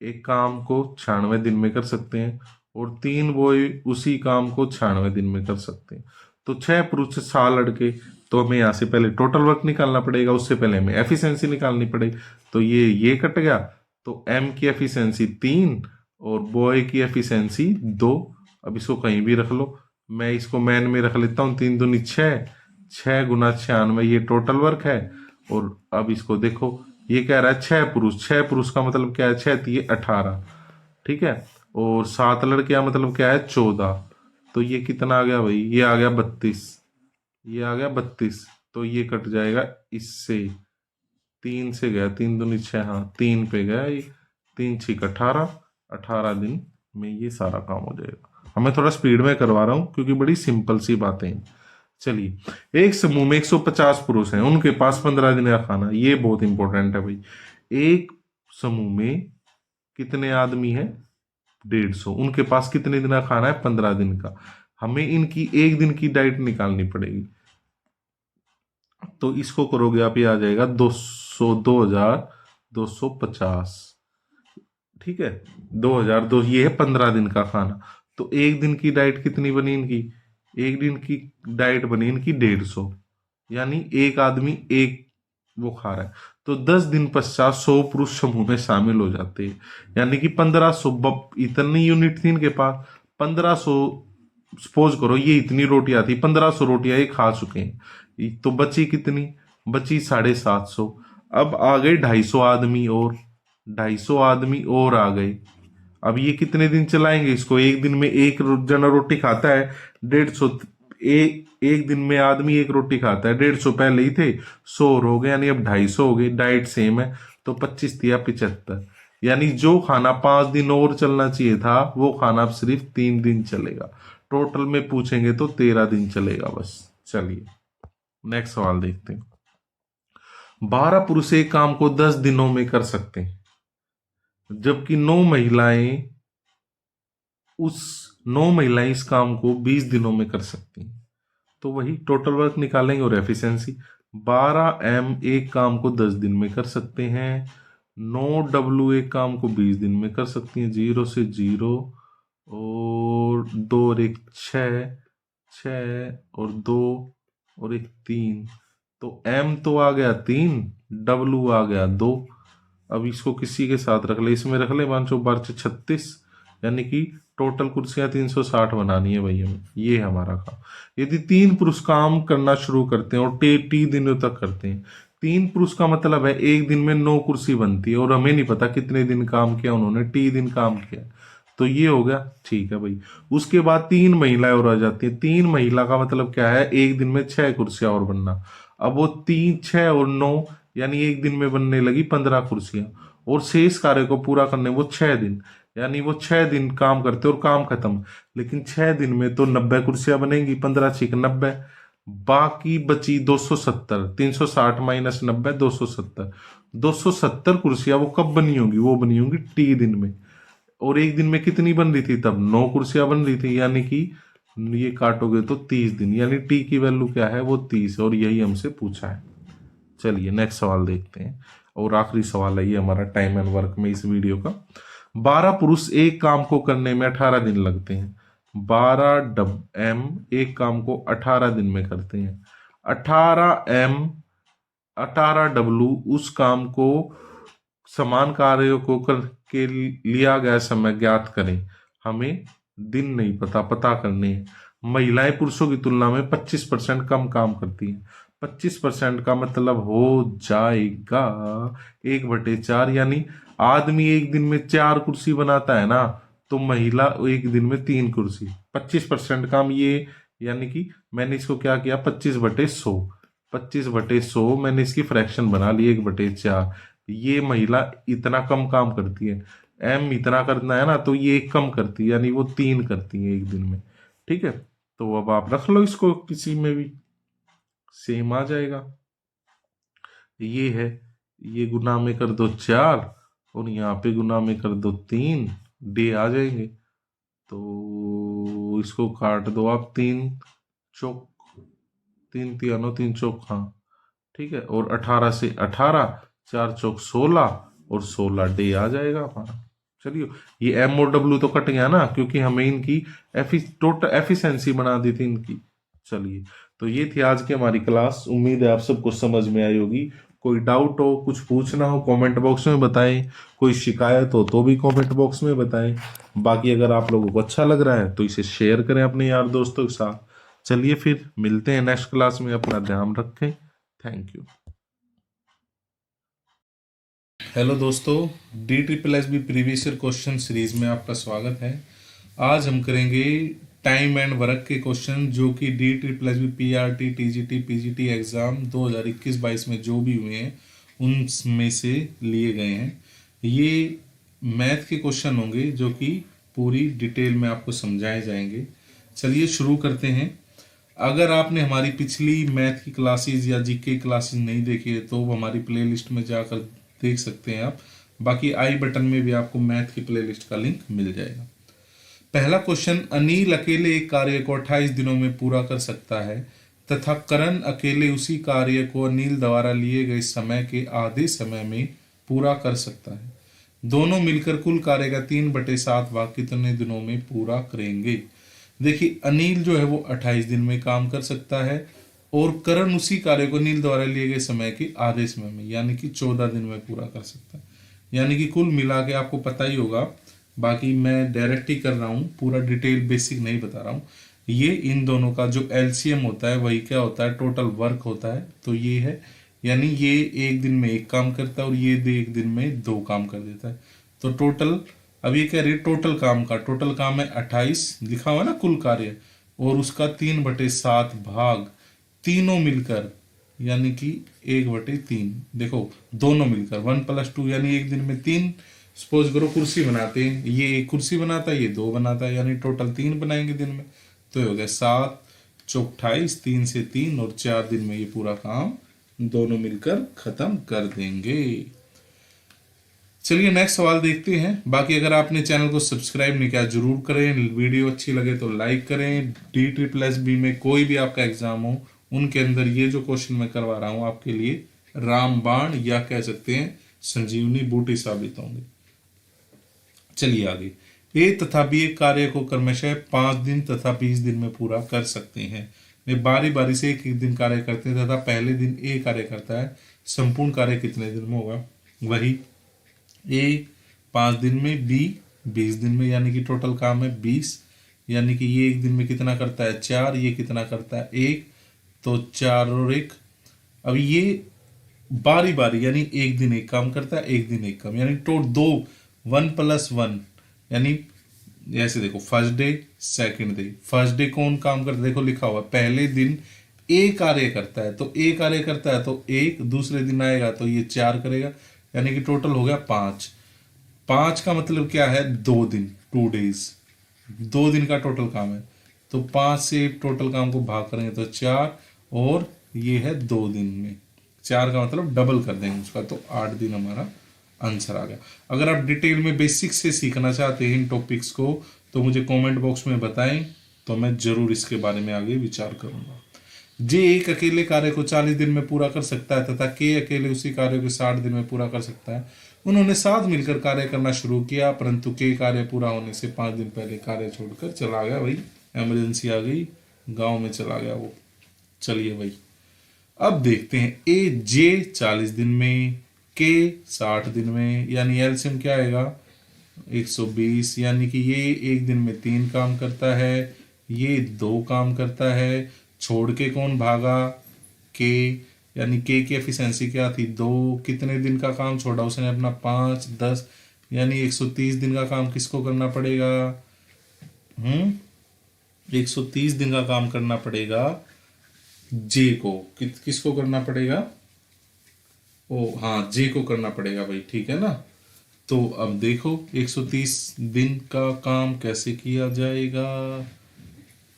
एक काम को 96 दिन में कर सकते हैं और 3 बॉय उसी काम को 96 दिन में कर सकते हैं। तो 6 पुरुष 7 लड़के, तो हमें यहाँ से पहले टोटल वर्क निकालना पड़ेगा, उससे पहले हमें एफिशिएंसी निकालनी पड़ेगी। तो ये कट गया, तो m की एफिशिएंसी 3 और बॉय की एफिशिएंसी 2। अब इसको कहीं भी रख लो, मैं इसको मैन में रख लेता हूँ। 3 दूनी 6, 6 गुना 96, ये टोटल वर्क है। और अब इसको देखो, ये कह रहा है 6 पुरुष, 6 पुरुष का मतलब क्या है, 6 ये 18, ठीक है, और 7 लड़के का मतलब क्या है 14। तो ये कितना आ गया भाई, ये आ गया 32, ये आ गया 32। तो ये कट जाएगा इससे, 3 से गया, 3 दूनी 6, हाँ 3 पे गया, ये 3 6 18, 18 दिन में ये सारा काम हो जाएगा। हमें थोड़ा स्पीड में करवा रहा हूँ क्योंकि बड़ी सिंपल सी बातें हैं। चलिए, एक समूह में 150 पुरुष हैं, उनके पास 15 दिन का खाना। ये बहुत इंपॉर्टेंट है भाई। एक समूह में कितने आदमी हैं? 150। उनके पास कितने दिन का खाना है? 15 दिन का। हमें इनकी एक दिन की डाइट निकालनी पड़ेगी। तो इसको करोगे आप, ये आ जाएगा 2250, ठीक है, 2002। ये है 15 दिन का खाना। तो एक दिन की डाइट कितनी बनी इनकी? एक दिन की डाइट बनी इनकी 150, यानी एक आदमी एक वो खा रहा है। तो 10 दिन पश्चात 100 पुरुष समूह में शामिल हो जाते हैं, यानी कि 1500। इतनी यूनिट थी इनके पास, 1500। सपोज करो ये इतनी रोटियां थी, 1500 रोटियां ये खा चुके हैं, तो बची कितनी? बची 750। अब आ गए 250 आदमी और 250 आदमी और आ गए। अब ये कितने दिन चलाएंगे इसको? एक दिन में एक जना रोटी खाता है 150, एक दिन में आदमी एक रोटी खाता है 150, पहले ही थे 100 हो गए, यानी अब 250 हो गए। डाइट सेम है तो 25 दिया 75, यानी जो खाना 5 दिन और चलना चाहिए था वो खाना अब सिर्फ 3 दिन चलेगा। टोटल में पूछेंगे तो 13 दिन चलेगा बस। चलिए नेक्स्ट सवाल देखते हैं। 12 पुरुष एक काम को 10 दिनों में कर सकते हैं, जबकि 9 महिलाएं इस काम को 20 दिनों में कर सकती हैं। तो वही टोटल वर्क निकालेंगे और एफिशिएंसी। 12M एक काम को 10 दिन में कर सकते हैं, 9W एक काम को 20 दिन में कर सकती हैं। 0 से 0 और 2 और 1 6, 6 और 2 और 1 3, तो M तो आ गया 3, W आ गया 2। अब इसको किसी के साथ रख ले, इसमें रख ले 5/12 36, यानी कि टोटल कुर्सियां 360 बनानी है भाई हमें, ये हमारा काम। यदि 3 पुरुष काम करना शुरू करते हैं और टी दिनों तक करते हैं, 3 पुरुष का मतलब है एक दिन में 9 कुर्सी बनती है, और हमें नहीं पता कितने दिन काम किया उन्होंने, टी दिन काम किया, तो ये हो गया। ठीक है भाई। उसके बाद 3 महिलाएं और आ जाती है। 3 महिला का मतलब क्या है? एक दिन में 6 कुर्सियां और बनना। अब वो 3 6 और 9, यानी एक दिन में बनने लगी 15 कुर्सियां, और शेष कार्य को पूरा करने वो 6 दिन, यानी वो 6 दिन काम करते और काम खत्म। लेकिन 6 दिन में तो 90 कुर्सियां बनेंगी, 15 6 90, बाकी बची 270, 360 माइनस 90 270। 270 कुर्सियां वो कब बनी होंगी? वो बनी होंगी टी दिन में। और एक दिन में कितनी बन रही थी? तब 9 कुर्सियां बन रही थी, यानी कि ये काटोगे तो 30 दिन, यानी टी की वैल्यू क्या है? वो 30, और यही हमसे पूछा है। चलिए नेक्स्ट सवाल देखते हैं, और आखिरी सवाल है ये हमारा टाइम एंड वर्क में इस वीडियो का। 12 पुरुष एक काम को करने में 18 दिन लगते हैं। 12M एक काम को 18 दिन में करते हैं। 18M 18W उस काम को समान कार्यों को करके लिया गया समय ज्ञात करें। हमें दिन नहीं पता, पता करने हैं। महिलाएं पुरुषों की तुलना में 25% कम काम करती हैं। 25% का मतलब हो जाएगा 1/4, यानी आदमी एक दिन में 4 कुर्सी बनाता है ना, तो महिला एक दिन में 3 कुर्सी। 25% काम ये, यानी कि मैंने इसको क्या किया? 25/100, 25/100 मैंने इसकी फ्रैक्शन बना ली 1/4। ये महिला इतना कम काम करती है, एम इतना करना है ना, तो ये एक कम करती है, यानी वो 3 करती है एक दिन में। ठीक है, तो अब आप रख लो इसको किसी में भी, सेम आ जाएगा। ये है, ये गुना में कर दो 4, और यहाँ पे गुना में कर दो 3, डे आ जाएंगे। तो इसको काट दो आप, 3 चौक 3 तियानो 3 चौक, हाँ ठीक है। और 18 से 18, 4 चौक 16, और 16 डे आ जाएगा हमारा। चलिए, ये एम और डब्ल्यू तो कट गया ना, क्योंकि हमें इनकी टोटल एफिशिएंसी बना दी थी इनकी। चलिए, तो ये थी आज की हमारी क्लास। उम्मीद है आप सबको समझ में आई होगी। कोई डाउट हो, कुछ पूछना हो, कमेंट बॉक्स में बताएं। कोई शिकायत हो तो भी कमेंट बॉक्स में बताएं। बाकी अगर आप लोगों को अच्छा लग रहा है तो इसे शेयर करें अपने यार दोस्तों के साथ। चलिए फिर मिलते हैं नेक्स्ट क्लास में, अपना ध्यान रखें। Thank you. हेलो दोस्तों, DSSB previous year question series में आपका स्वागत है। आज हम करेंगे टाइम एंड वर्क के क्वेश्चन, जो कि DSSB PRT TGT PGT exam 2021-22 में जो भी हुए हैं उनमें से लिए गए हैं। ये मैथ के क्वेश्चन होंगे जो कि पूरी डिटेल में आपको समझाए जाएंगे। चलिए शुरू करते हैं। अगर आपने हमारी पिछली मैथ की क्लासेस या जीके क्लासेस नहीं देखी है तो हमारी प्लेलिस्ट में जाकर देख सकते हैं आप। बाकी आई बटन में भी आपको मैथ की प्लेलिस्ट का लिंक मिल जाएगा। पहला क्वेश्चन, अनिल अकेले एक कार्य को 28 दिनों में पूरा कर सकता है तथा करण अकेले उसी कार्य को अनिल द्वारा लिए गए समय के आधे समय में पूरा कर सकता है। दोनों मिलकर कुल कार्य का 3/7 भाग कितने दिनों में पूरा करेंगे? देखिए, अनिल जो है वो 28 दिन में काम कर सकता है, और करण उसी कार्य को अनिल द्वारा लिए गए समय के आधे समय में, यानी कि 14 दिन में पूरा कर सकता है। यानी कि कुल मिला के आपको पता ही होगा, बाकी मैं डायरेक्ट ही कर रहा हूँ, पूरा डिटेल बेसिक नहीं बता रहा हूँ। ये इन दोनों का जो LCM होता है वही क्या होता है? टोटल वर्क होता है। तो ये है यानी ये एक दिन में एक काम करता है और ये एक दिन में दो काम कर देता है। तो टोटल, अब ये कह रही है टोटल काम का, टोटल काम है 28 लिखा हुआ ना कुल कार्य, और उसका 3/7 भाग तीनों मिलकर, यानी कि 1/3। देखो दोनों मिलकर 1+2 यानी एक दिन में 3। सपोज करो कुर्सी बनाते हैं, ये एक कुर्सी बनाता है, ये दो बनाता है, यानी टोटल 3 बनाएंगे दिन में। तो ये हो गया 7 चौक 28, 3 से 3 और 4 दिन में ये पूरा काम दोनों मिलकर खत्म कर देंगे। चलिए नेक्स्ट सवाल देखते हैं। बाकी अगर आपने चैनल को सब्सक्राइब नहीं किया जरूर करें, वीडियो अच्छी लगे तो लाइक करें। DSSB में कोई भी आपका एग्जाम हो, उनके अंदर ये जो क्वेश्चन मैं करवा रहा हूं आपके लिए रामबाण या कह सकते हैं संजीवनी बूटी साबित होंगे। चलिए आगे। ए तथा बी एक कार्य को क्रमशः 5 दिन तथा 20 दिन में पूरा कर सकते हैं। वे बारी बारी से एक एक दिन कार्य करते हैं तथा पहले दिन ए कार्य करता है। संपूर्ण कार्य कितने दिन में होगा? वही ए 5 दिन में, बी 20 दिन में, यानी कि टोटल काम है 20। यानी कि ये एक दिन में कितना करता है? 4। ये कितना करता है? 1। तो 4 और 1। अब ये बारी बारी यानी एक दिन एक काम करता है, एक दिन एक काम, यानी दो 1+1, यानी ऐसे देखो first day second day. First day कौन काम करता है? देखो लिखा हुआ पहले दिन ए कार्य करता है, तो ए कार्य करता है तो 1। दूसरे दिन आएगा तो ये 4 करेगा, यानी कि टोटल हो गया 5। 5 का मतलब क्या है? 2 दिन, 2 डेज, 2 दिन का टोटल काम है। तो 5 से टोटल काम को भाग करेंगे तो 4, और ये है 2 दिन में। 4 का मतलब डबल कर देंगे उसका, तो 8 दिन हमारा आंसर आ गया। अगर आप डिटेल में बेसिक से सीखना चाहते हैं इन टॉपिक्स को तो मुझे कमेंट बॉक्स में बताएं, तो मैं जरूर इसके बारे में आगे विचार करूंगा। जे एक अकेले कार्य को 40 दिन में पूरा कर सकता है तथा के अकेले उसी कार्य को 60 दिन में पूरा कर सकता है। उन्होंने साथ मिलकर कार्य करना शुरू किया, परंतु के कार्य पूरा होने से 5 दिन पहले कार्य छोड़कर चला गया। भाई इमरजेंसी आ गई, गांव में चला गया वो। चलिए भाई अब देखते हैं। ए जे 40 दिन में, के 60 दिन में, यानी एलसीएम क्या आएगा? 120। यानी कि ये एक दिन में 3 काम करता है, ये 2 काम करता है। छोड़ के कौन भागा? के, यानी के की एफिशिएंसी क्या थी? 2। कितने दिन का काम छोड़ा उसने अपना? 5, 10, यानी 130 दिन का काम किसको करना पड़ेगा? 130 दिन का काम करना पड़ेगा जे को। किसको करना पड़ेगा? ओ हाँ, जे को करना पड़ेगा भाई, ठीक है ना। तो अब देखो 130 दिन का काम कैसे किया जाएगा।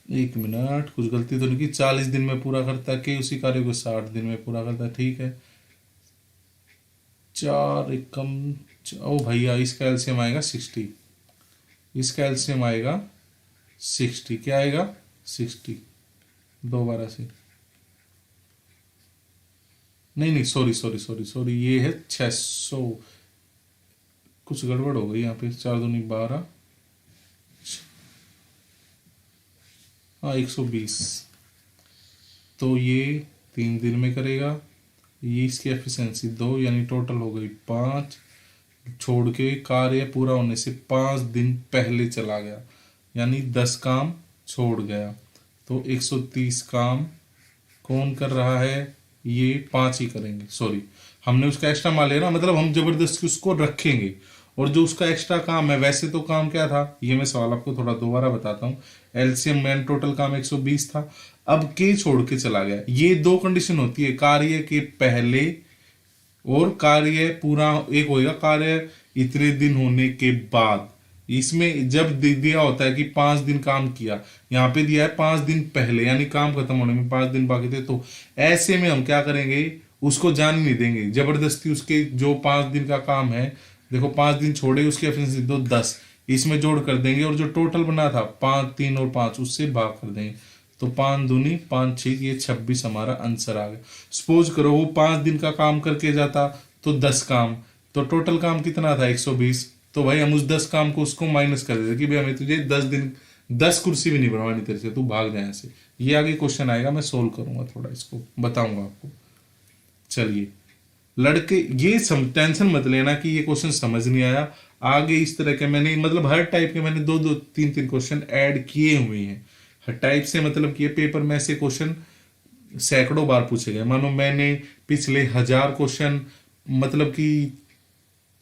1 मिनट, कुछ गलती तो नहीं की। 40 दिन में पूरा करता है के उसी कार्य को 60 दिन में पूरा करता है, ठीक है। 4 एकम, ओ भैया इसका एलसीएम आएगा 60। इसका एलसीएम आएगा 60। क्या आएगा? 60। दोबारा से, नहीं सॉरी, ये है 600। कुछ गड़बड़ हो गई यहाँ पे। 4 दूनी 12, हाँ 120। तो ये 3 दिन में करेगा। ये इसकी एफिशिएंसी 2, यानी टोटल हो गई 5। छोड़ के कार्य पूरा होने से 5 दिन पहले चला गया, यानी 10 काम छोड़ गया। तो 130 काम कौन कर रहा है? ये 5 ही करेंगे। सॉरी, हमने उसका एक्स्ट्रा मान लिया ना, मतलब हम जबरदस्ती उसको रखेंगे। और जो उसका एक्स्ट्रा काम है, वैसे तो काम क्या था, ये मैं सवाल आपको थोड़ा दोबारा बताता हूँ। एलसीएम मैन टोटल काम 120 था, अब के छोड़ के चला गया। ये 2 कंडीशन होती है, कार्य के पहले और कार्य पूरा एक होएगा कार्य इतने दिन होने के बाद। इसमें जब दिया होता है कि 5 दिन काम किया, यहाँ पे दिया है 5 दिन पहले, यानी काम खत्म होने में 5 दिन बाकी थे। तो ऐसे में हम क्या करेंगे? उसको जान नहीं देंगे, जबरदस्ती उसके जो 5 दिन का काम है, देखो 5 दिन छोड़े, उसकी एफिशिएंसी 2, 10 इसमें जोड़ कर देंगे, और जो टोटल बना था 5, 3 और 5 उससे भाग कर देंगे। तो 5 दूनी 5, 6, ये 26 हमारा आंसर आ गया। सपोज करो वो 5 दिन का काम करके जाता तो 10 काम, तो टोटल काम कितना था? 120। तो भाई हम उस 10 काम को उसको माइनस कर देते कि भाई हमें तुझे 10 दिन 10 कुर्सी भी नहीं बनवानी तेरे से, तू भाग जाए ऐसे। ये आगे क्वेश्चन आएगा, मैं सोल्व करूंगा, थोड़ा इसको बताऊंगा आपको। चलिए लड़के, ये टेंशन मत लेना कि ये क्वेश्चन समझ नहीं आया। आगे इस तरह के मैंने, मतलब हर टाइप के मैंने 2-2, 3-3 क्वेश्चन ऐड किए हुए हैं। हर टाइप से मतलब कि पेपर में ऐसे क्वेश्चन सैकड़ों बार पूछे गए। मानो मैंने पिछले 1000 क्वेश्चन, मतलब कि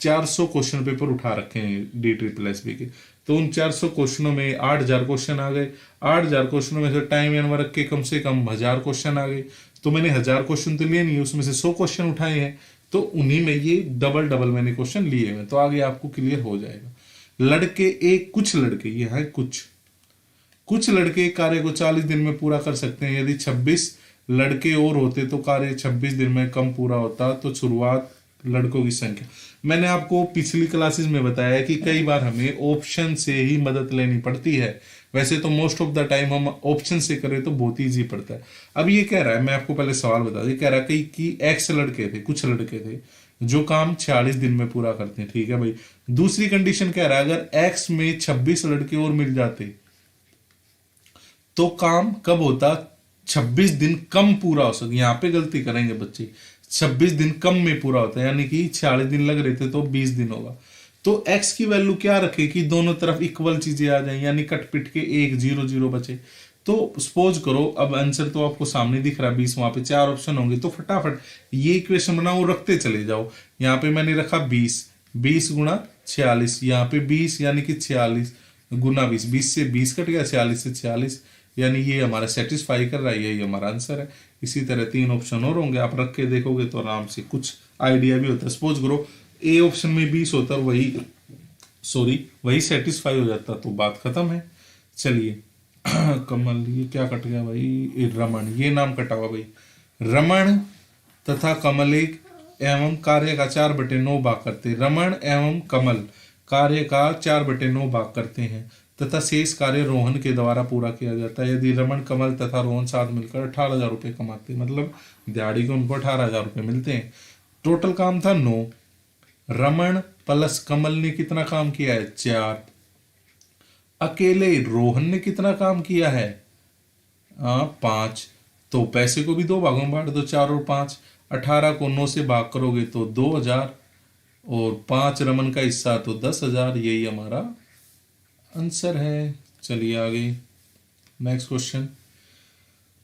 400 क्वेश्चन पेपर उठा रखे हैं DSSB के। तो उन 400 क्वेश्चनों में 8000 क्वेश्चन आ गए। 8000 क्वेश्चनों में से टाइम एंड वर्क के कम से कम 1000 क्वेश्चन आ गए। तो मैंने 1000 क्वेश्चन तो लिए नहीं, उसमें से 100 क्वेश्चन उठाए हैं, तो उन्हीं में ये डबल डबल मैंने क्वेश्चन लिए हैं। तो आगे आपको क्लियर हो जाएगा। लड़के कुछ लड़के, ये है कुछ लड़के कार्य को 40 दिन में पूरा कर सकते हैं। यदि 26 लड़के और होते तो कार्य 26 दिन में कम पूरा होता। तो शुरुआत लड़कों की संख्या, मैंने आपको पिछली क्लासेस में बताया कि कई बार हमें ऑप्शन से ही मदद लेनी पड़ती है। वैसे तो मोस्ट ऑफ द टाइम हम ऑप्शन से करें तो बहुत ईजी पड़ता है। अब ये कह रहा है, मैं आपको पहले सवाल बता दूं, कह रहा है कि एक्स लड़के थे, कुछ लड़के थे जो काम 40 दिन में पूरा करते हैं। ठीक है भाई। दूसरी कंडीशन कह रहा है, अगर एक्स में 26 लड़के और मिल जाते तो काम कब होता, 26 दिन कम पूरा हो सकता। यहाँ पे गलती करेंगे बच्चे, 26 दिन कम में पूरा होता है, यानी कि 40 दिन लग रहे थे तो 20 दिन होगा। तो x की वैल्यू क्या रखे कि दोनों तरफ इक्वल चीजें आ जाए, यानी कट पिट के 1 0 0 बचे। तो सपोज करो, अब आंसर तो आपको सामने दिख रहा है 20, वहां पे 4 ऑप्शन होंगे, तो फटाफट ये इक्वेशन बनाओ, रखते चले जाओ। यहाँ पे मैंने रखा 20, 20 गुणा 46, यहाँ पे 20 यानी कि 46 गुना 20, 20 से 20 कट गया, 46 से 46, यानी ये हमारा सेटिस्फाई कर रहा है, यही हमारा आंसर है। इसी तरह 3 ऑप्शन और होंगे, आप रख के देखोगे तो आराम से कुछ आइडिया भी होता है। सपोज करो ए ऑप्शन में 20 होता, वही सेटिस्फाई हो जाता, तो बात खत्म है। चलिए कमल, ये क्या कट गया भाई, रमन, ये नाम कटा हुआ भाई। रमन तथा कमल एक एवं कार्य का 4/9 भाग करते। रमन एवं कमल कार्य का 4/9 भाग करते हैं तथा शेष कार्य रोहन के द्वारा पूरा किया जाता है। यदि रमन, कमल तथा रोहन साथ मिलकर 18,000 रुपये कमाते, मतलब दिहाड़ी को उनको 18,000 रुपये मिलते हैं। टोटल काम था 9। रमन प्लस कमल ने कितना काम किया है, 4। अकेले रोहन ने कितना काम किया है, 5। तो पैसे को भी 2 भागों में बांट दो, 4 और 5। 18 को 9 से भाग करोगे तो 2,000, और 5 रमन का हिस्सा तो 10,000। यही हमारा आंसर है। चलिए आगे, नेक्स्ट क्वेश्चन।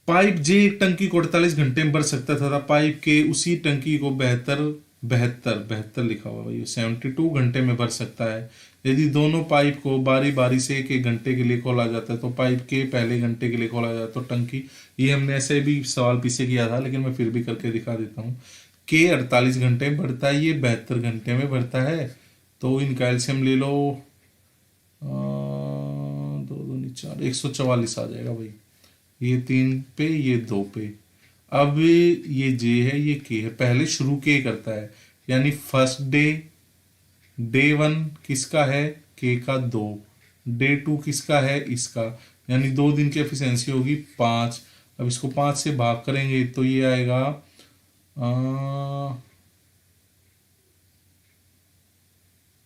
पाइप जे एक टंकी को 48 घंटे में भर सकता था, पाइप के उसी टंकी को 72 लिखा हुआ भाई, 72 घंटे में भर सकता है। यदि दोनों पाइप को बारी बारी से 1 घंटे के लिए खोला जाता है, तो पाइप के पहले घंटे के लिए खोला जाता है तो टंकी, ये हमने ऐसे भी सवाल पीछे किया था, लेकिन मैं फिर भी करके दिखा देता हूँ। के 48 घंटे में भरता है, ये 72 घंटे में भरता है। तो इनका एलसीएम ले लो, 2 2 4, 144 आ जाएगा भाई। ये 3 पे, ये 2 पे। अब ये जे है, ये के है, पहले शुरू के करता है, यानी फर्स्ट डे 1 किसका है, के का 2, डे 2 किसका है, इसका, यानी 2 दिन की एफिशिएंसी होगी 5। अब इसको 5 से भाग करेंगे तो ये आएगा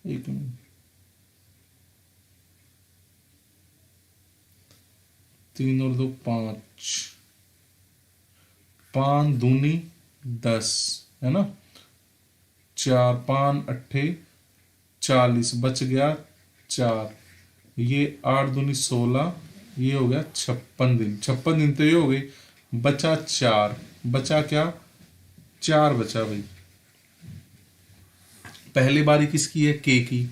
1 मिनट, 3 और 2 5, 5 दूनी 10 है ना, 4 5 8 40, बच गया 4, ये 8 दूनी 16, ये हो गया 56 दिन। 56 दिन तो ये हो गई, बचा 4, बचा क्या, 4 बचा भाई। पहली बारी किसकी है, के की,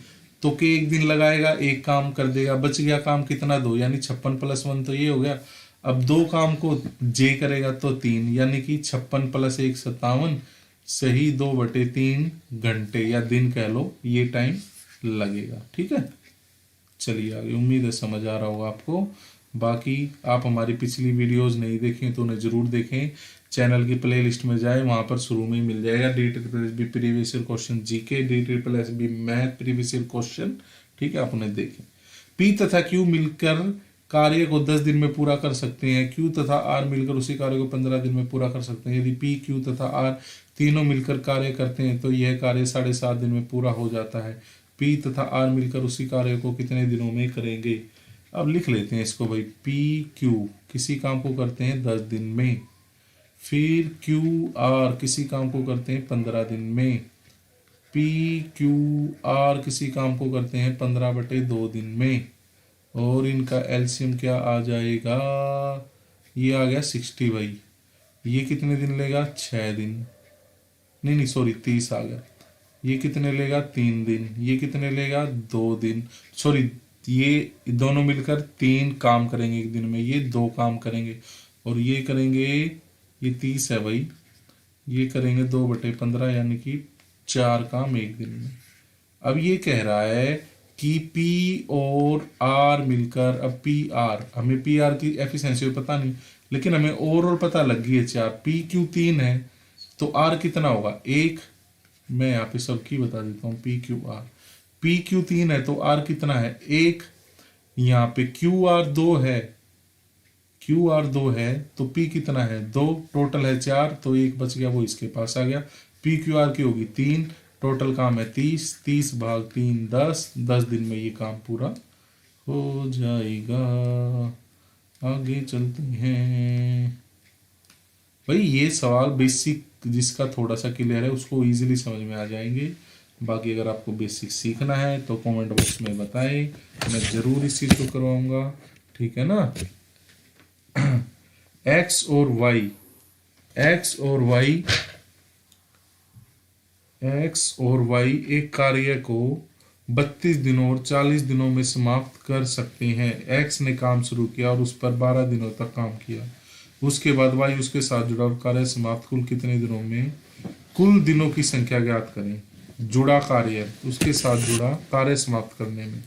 तो के 1 दिन लगाएगा, 1 काम कर देगा, बच गया काम कितना, 2, यानी 56 + 1 तो ये हो गया। अब 2 काम को जे करेगा तो 3, यानी कि 56 + 1 57, सही 2/3 घंटे या दिन कह लो, ये टाइम लगेगा। ठीक है, चलिए आगे, उम्मीद है समझ आ रहा होगा आपको। बाकी आप हमारी पिछली वीडियोस नहीं देखें तो उन्हें जरूर देखें, चैनल की प्लेलिस्ट में जाए, वहां पर शुरू में ही मिल जाएगा DSSB previous year question GK, DSSB math previous year question. ठीक है, आप उन्हें देखें। पी तथा क्यू मिलकर कार्य को 10 दिन में पूरा कर सकते हैं, क्यू तथा आर मिलकर उसी कार्य को 15 दिन में पूरा कर सकते हैं। यदि पी, क्यू तथा आर तीनों मिलकर कार्य करते हैं तो यह कार्य 7.5 दिन में पूरा हो जाता है। पी तथा आर मिलकर उसी कार्य को कितने दिनों में करेंगे। अब लिख लेते हैं इसको भाई, पी क्यू किसी काम को करते हैं 10 दिन में, फिर क्यू आर किसी काम को करते हैं 15 दिन में, पी क्यू आर किसी काम को करते हैं 15/2 दिन में, और इनका एलसीएम क्या आ जाएगा, ये आ गया 60 भाई। ये कितने दिन लेगा, 6 दिन। नहीं नहीं सॉरी 30 आ गया। ये कितने लेगा 3 दिन, ये कितने लेगा 2 दिन, सॉरी ये दोनों मिलकर 3 काम करेंगे एक दिन में, ये 2 काम करेंगे, और ये करेंगे, ये 30 है भाई, ये करेंगे 2/15 यानी कि 4 काम एक दिन में। अब ये कह रहा है कि P और R मिलकर, अब PR, हमें PR की एफिशिएंसी पता नहीं, लेकिन हमें और पता लग गई है 4, PQ 3 है, तो R कितना होगा 1, मैं यहाँ पे सबकी बता देता हूँ, PQR, PQ 3 है तो R कितना है 1, यहाँ पे QR 2 है, QR 2 है तो P कितना है 2, टोटल है 4, तो 1 बच गया वो इसके पास आ गया। PQR की होगी 3, टोटल काम है 30, 30/3 10, 10 दिन में ये काम पूरा हो जाएगा। आगे चलते हैं भाई, ये सवाल बेसिक जिसका थोड़ा सा क्लियर है उसको इजीली समझ में आ जाएंगे। बाकी अगर आपको बेसिक सीखना है तो कमेंट बॉक्स में बताएं, मैं ज़रूर इस चीज़ को करवाऊंगा, ठीक है ना। एक्स और वाई, एक्स और वाई, एक्स और वाई एक कार्य को 32 दिनों और 40 दिनों में समाप्त कर सकते हैं। एक्स ने काम शुरू किया और उस पर 12 दिनों तक काम किया, उसके बाद वाई उसके साथ जुड़ा और कार्य समाप्त कुल कितने दिनों में, कुल दिनों की संख्या ज्ञात करें। जुड़ा कार्य, उसके साथ जुड़ा कार्य समाप्त करने में,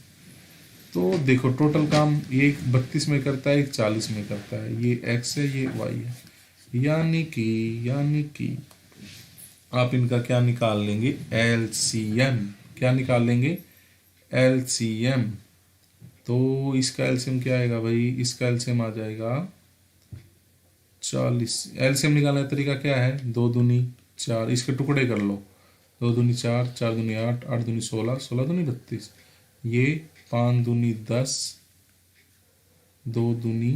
तो देखो टोटल काम ये 32 में करता है, एक 40 में करता है, ये एक्स है ये वाई है, यानी कि आप इनका क्या निकाल लेंगे एलसीएम, क्या निकाल लेंगे एलसीएम, तो इसका एलसीएम क्या आएगा भाई, इसका एलसीएम आ जाएगा 40। एलसीएम निकालने का तरीका क्या है, 2 दूनी 4, इसके टुकड़े कर लो, 2 दूनी 4, 4 दूनी 8, 8 दूनी 16, 16 दूनी 32, ये 5 दूनी 10, 2 दूनी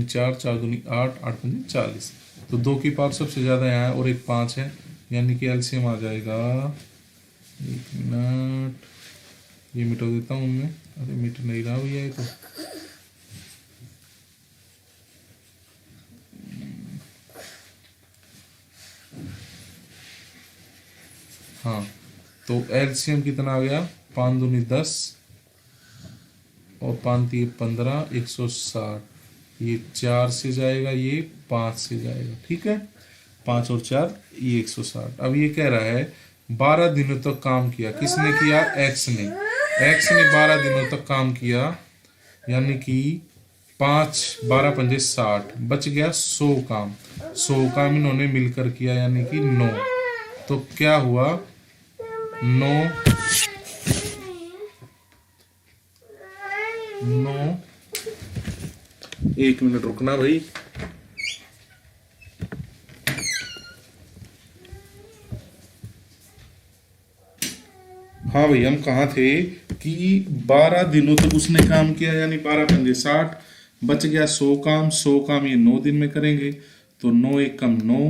4, 4 दूनी 8, 8 दूनी 40, तो 2 की पावर सबसे ज़्यादा यहाँ है और एक 5 है, यानी कि एलसीएम आ जाएगा, 1 मिनट ये मिटा देता हूँ मैं, अरे मिट नहीं रहा भैया ये तो, हाँ तो एलसीएम कितना आ गया 5 दूनी 10 और 5 3 15, 160, ये 4 से जाएगा, ये 5 से जाएगा, ठीक है, 5 और 4 ये 160। अब ये कह रहा है 12 दिनों तक काम किया, किसने किया एक्स ने, एक्स ने 12 दिनों तक काम किया, यानी कि 5 12 पंजे 60, बच गया 100 काम, 100 काम इन्होंने मिलकर किया यानी कि 9, तो क्या हुआ 9 1 मिनट रुकना भाई, हाँ भाई हम कहाँ थे कि 12 दिनों तक उसने काम किया, यानी 12 पंजे 60, बच गया 100 काम, 100 काम ये 9 दिन में करेंगे, तो 9 1 कम 9,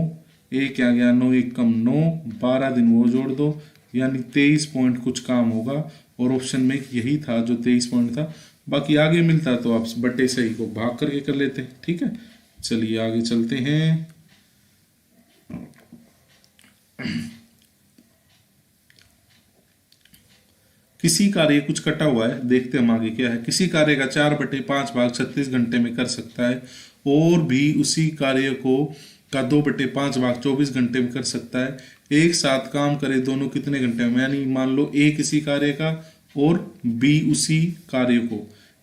एक आ गया 9 1 कम 9, 12 दिन वो जोड़ दो, यानी 23 पॉइंट कुछ काम होगा, और ऑप्शन में यही था जो 23 पॉइंट था, बाकी आगे मिलता तो आप बट्टे सही को भाग करके कर लेते, ठीक है। चलिए आगे चलते हैं, किसी कार्य कुछ कटा हुआ है, देखते हम आगे क्या है। किसी कार्य का 4/5 भाग 36 घंटे में कर सकता है, और भी उसी कार्य को का 2/5 भाग 24 घंटे में कर सकता है। एक साथ काम करे दोनों कितने घंटे में, यानी मान लो ए किसी कार्य का और बी उसी कार्य को,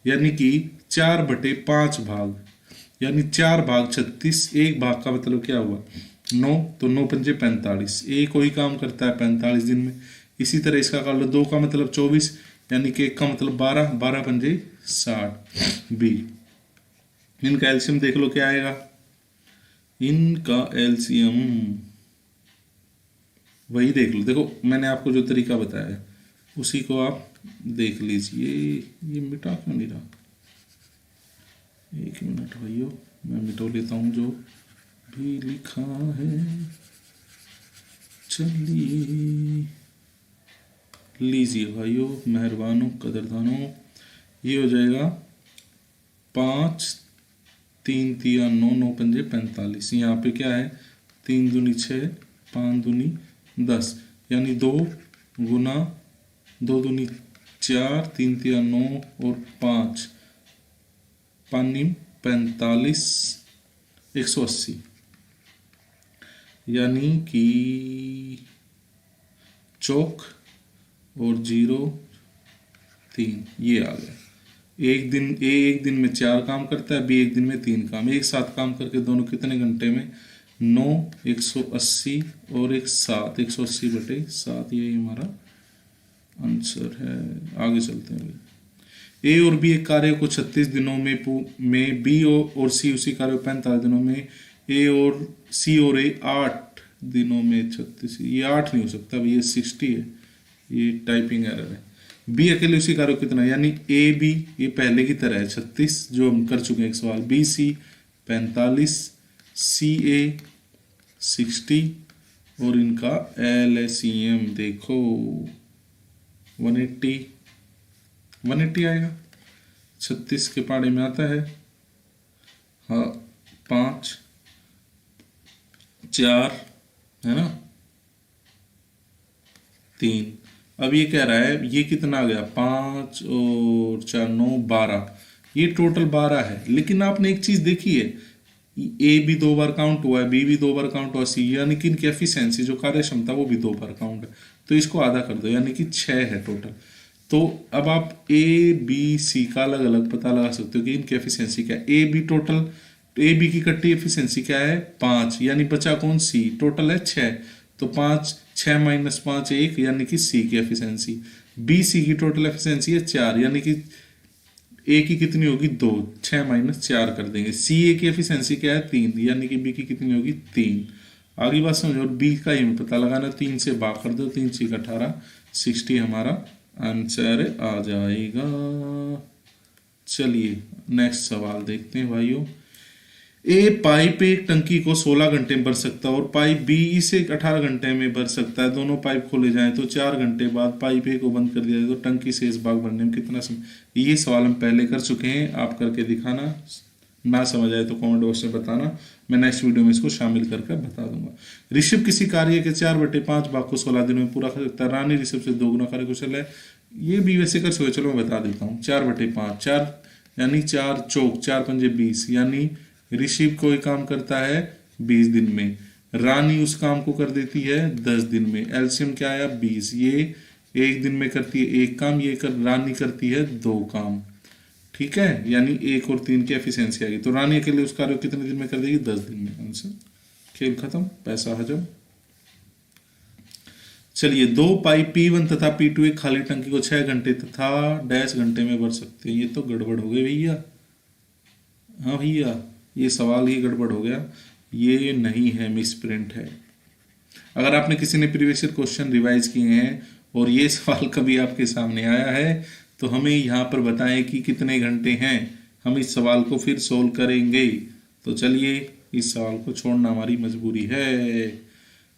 यानी कि 4/5 भाग, यानी 4 भाग 36, एक भाग का मतलब क्या हुआ 9, तो 9 पंजे 45, ए कोई काम करता है 45 दिन में। इसी तरह इसका कर लो, 2 का मतलब 24, यानी कि 1 का मतलब 12, 12 पंजे 60 बी। इनका एलसीएम देख लो क्या आएगा, इनका एलसीएम वही देख लो, देखो मैंने आपको जो तरीका बताया उसी को आप देख लीजिए। ये मिटा क्यों नहीं रहा, 1 मिनट भाइयों मैं मिटा लेता हूँ जो भी लिखा है। चलिए लीजिए भाइयों, मेहरबानों कदरदानों, ये हो जाएगा 5 3 3 9, 9 पंजे 45, यहाँ पे क्या है 3 दूनी 6, 5 दूनी 10, यानी 2 गुना 2 दूनी 4, 3 तिया 9 और 5 पानी 45, 180, यानी कि चौक और 0 3, ये आ गया। एक दिन में 4 काम करता है, बी एक दिन में 3 काम, एक साथ काम करके दोनों कितने घंटे में? 9, 180 और एक 7, 180/7, यही हमारा आंसर है। आगे चलते हैं। ए और बी एक कार्य को 36 दिनों में बी और सी उसी कार्य को 45 दिनों में, ए और सी और ए 8 दिनों में 36, ये 8 नहीं हो सकता, ये 60 है, ये टाइपिंग एरर है। बी अकेले उसी कार्य को कितना, यानी ए बी ये पहले की तरह है 36 जो हम कर चुके हैं एक सवाल, बी सी 45, सी ए 60 और इनका LCM देखो 180 आएगा, 36 के पाड़े में आता है। हाँ 5 4 है ना, 3। अब ये कह रहा है ये कितना आ गया, 5 और 4 9 12, ये टोटल 12 है। लेकिन आपने एक चीज देखी है, ए भी 2 बार काउंट हुआ है, बी भी 2 बार काउंट हुआ, सी, यानी कि इनकी एफिशिएंसी जो कार्य क्षमता वो भी 2 बार काउंट है, तो इसको आधा कर दो, यानी कि 6 है टोटल। तो अब आप ए बी सी का अलग अलग पता लगा सकते हो कि इनकी एफिशिएंसी क्या है। A B total, A B की इकट्ठी एफिशिएंसी क्या है 5, यानी बचा कौन, सी, टोटल है 6, तो 5 6 - 5 1, यानी कि सी की एफिशिएंसी। बी सी की टोटल एफिशिएंसी है 4, यानी कि ए की कितनी होगी 2, 6 - 4 कर देंगे। सी ए की एफिशिएंसी क्या है 3, यानी कि बी की कितनी होगी 3। आगे बात समझो, और बी का ही पता लगाना, 3 से भाग कर दो, 3 × 18, 60 हमारा आंसर आ जाएगा। चलिए नेक्स्ट सवाल देखते हैं भाइयों। ए पाइप एक टंकी को 16 घंटे में भर सकता है और पाइप बी इसे 18 घंटे में भर सकता है। दोनों पाइप खोले जाएं तो 4 घंटे बाद पाइप ए को बंद कर दिया जाए तो टंकी से इस भाग भरने में कितना समय। ये सवाल हम पहले कर चुके हैं, आप करके दिखाना, ना समझ आए तो कमेंट बॉक्स में बताना, मैं नेक्स्ट वीडियो में इसको शामिल करके बता दूंगा। ऋषभ किसी कार्य के 4/5 भाग को 16 दिनों में पूरा कर सकता है। रानी ऋषभ से 2 गुना कार्य कुशल है। ये भी वैसे कर सकते, चलो मैं बता देता हूँ। 4/5, 4 यानी 4 चौक 4 पंजे 20, यानी ऋषभ कोई काम करता है 20 दिन में, रानी उस काम को कर देती है 10 दिन में। एलसीएम क्या आया 20, ये एक दिन में करती है 1 काम, ये रानी करती है 2 काम, ठीक है, यानी 1 और 3 की एफिशिएंसी आएगी। तो रानी के लिए उस कार्य को कितने दिन में कर देगी 10 दिन में। आंसर, खेल खत्म, पैसा हजम। चलिए 2 पाइप P1 तथा P2 एक खाली टंकी को 6 घंटे तथा डैश घंटे में भर सकते हैं। ये तो गड़बड़ हो गई भैया, हाँ भैया ये सवाल ही गड़बड़ हो गया, ये नहीं है, मिस प्रिंट है। अगर आपने किसी ने प्रीवियस ईयर क्वेश्चन रिवाइज किए हैं और ये सवाल कभी आपके सामने आया है तो हमें यहाँ पर बताएं कि कितने घंटे हैं, हम इस सवाल को फिर सोल्व करेंगे। तो चलिए इस सवाल को छोड़ना हमारी मजबूरी है।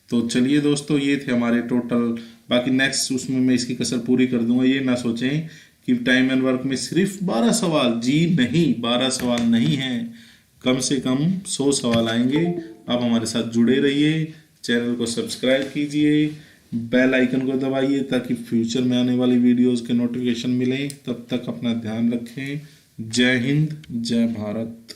तो चलिए दोस्तों, ये थे हमारे टोटल, बाकी नेक्स्ट उसमें मैं इसकी कसर पूरी कर दूंगा। ये ना सोचें कि टाइम एंड वर्क में सिर्फ 12 सवाल, जी नहीं, 12 सवाल नहीं हैं, कम से कम 100 सवाल आएंगे। आप हमारे साथ जुड़े रहिए, चैनल को सब्सक्राइब कीजिए, बेल आइकन को दबाइए ताकि फ्यूचर में आने वाली वीडियोस के नोटिफिकेशन मिलें। तब तक अपना ध्यान रखें। जय हिंद, जय भारत।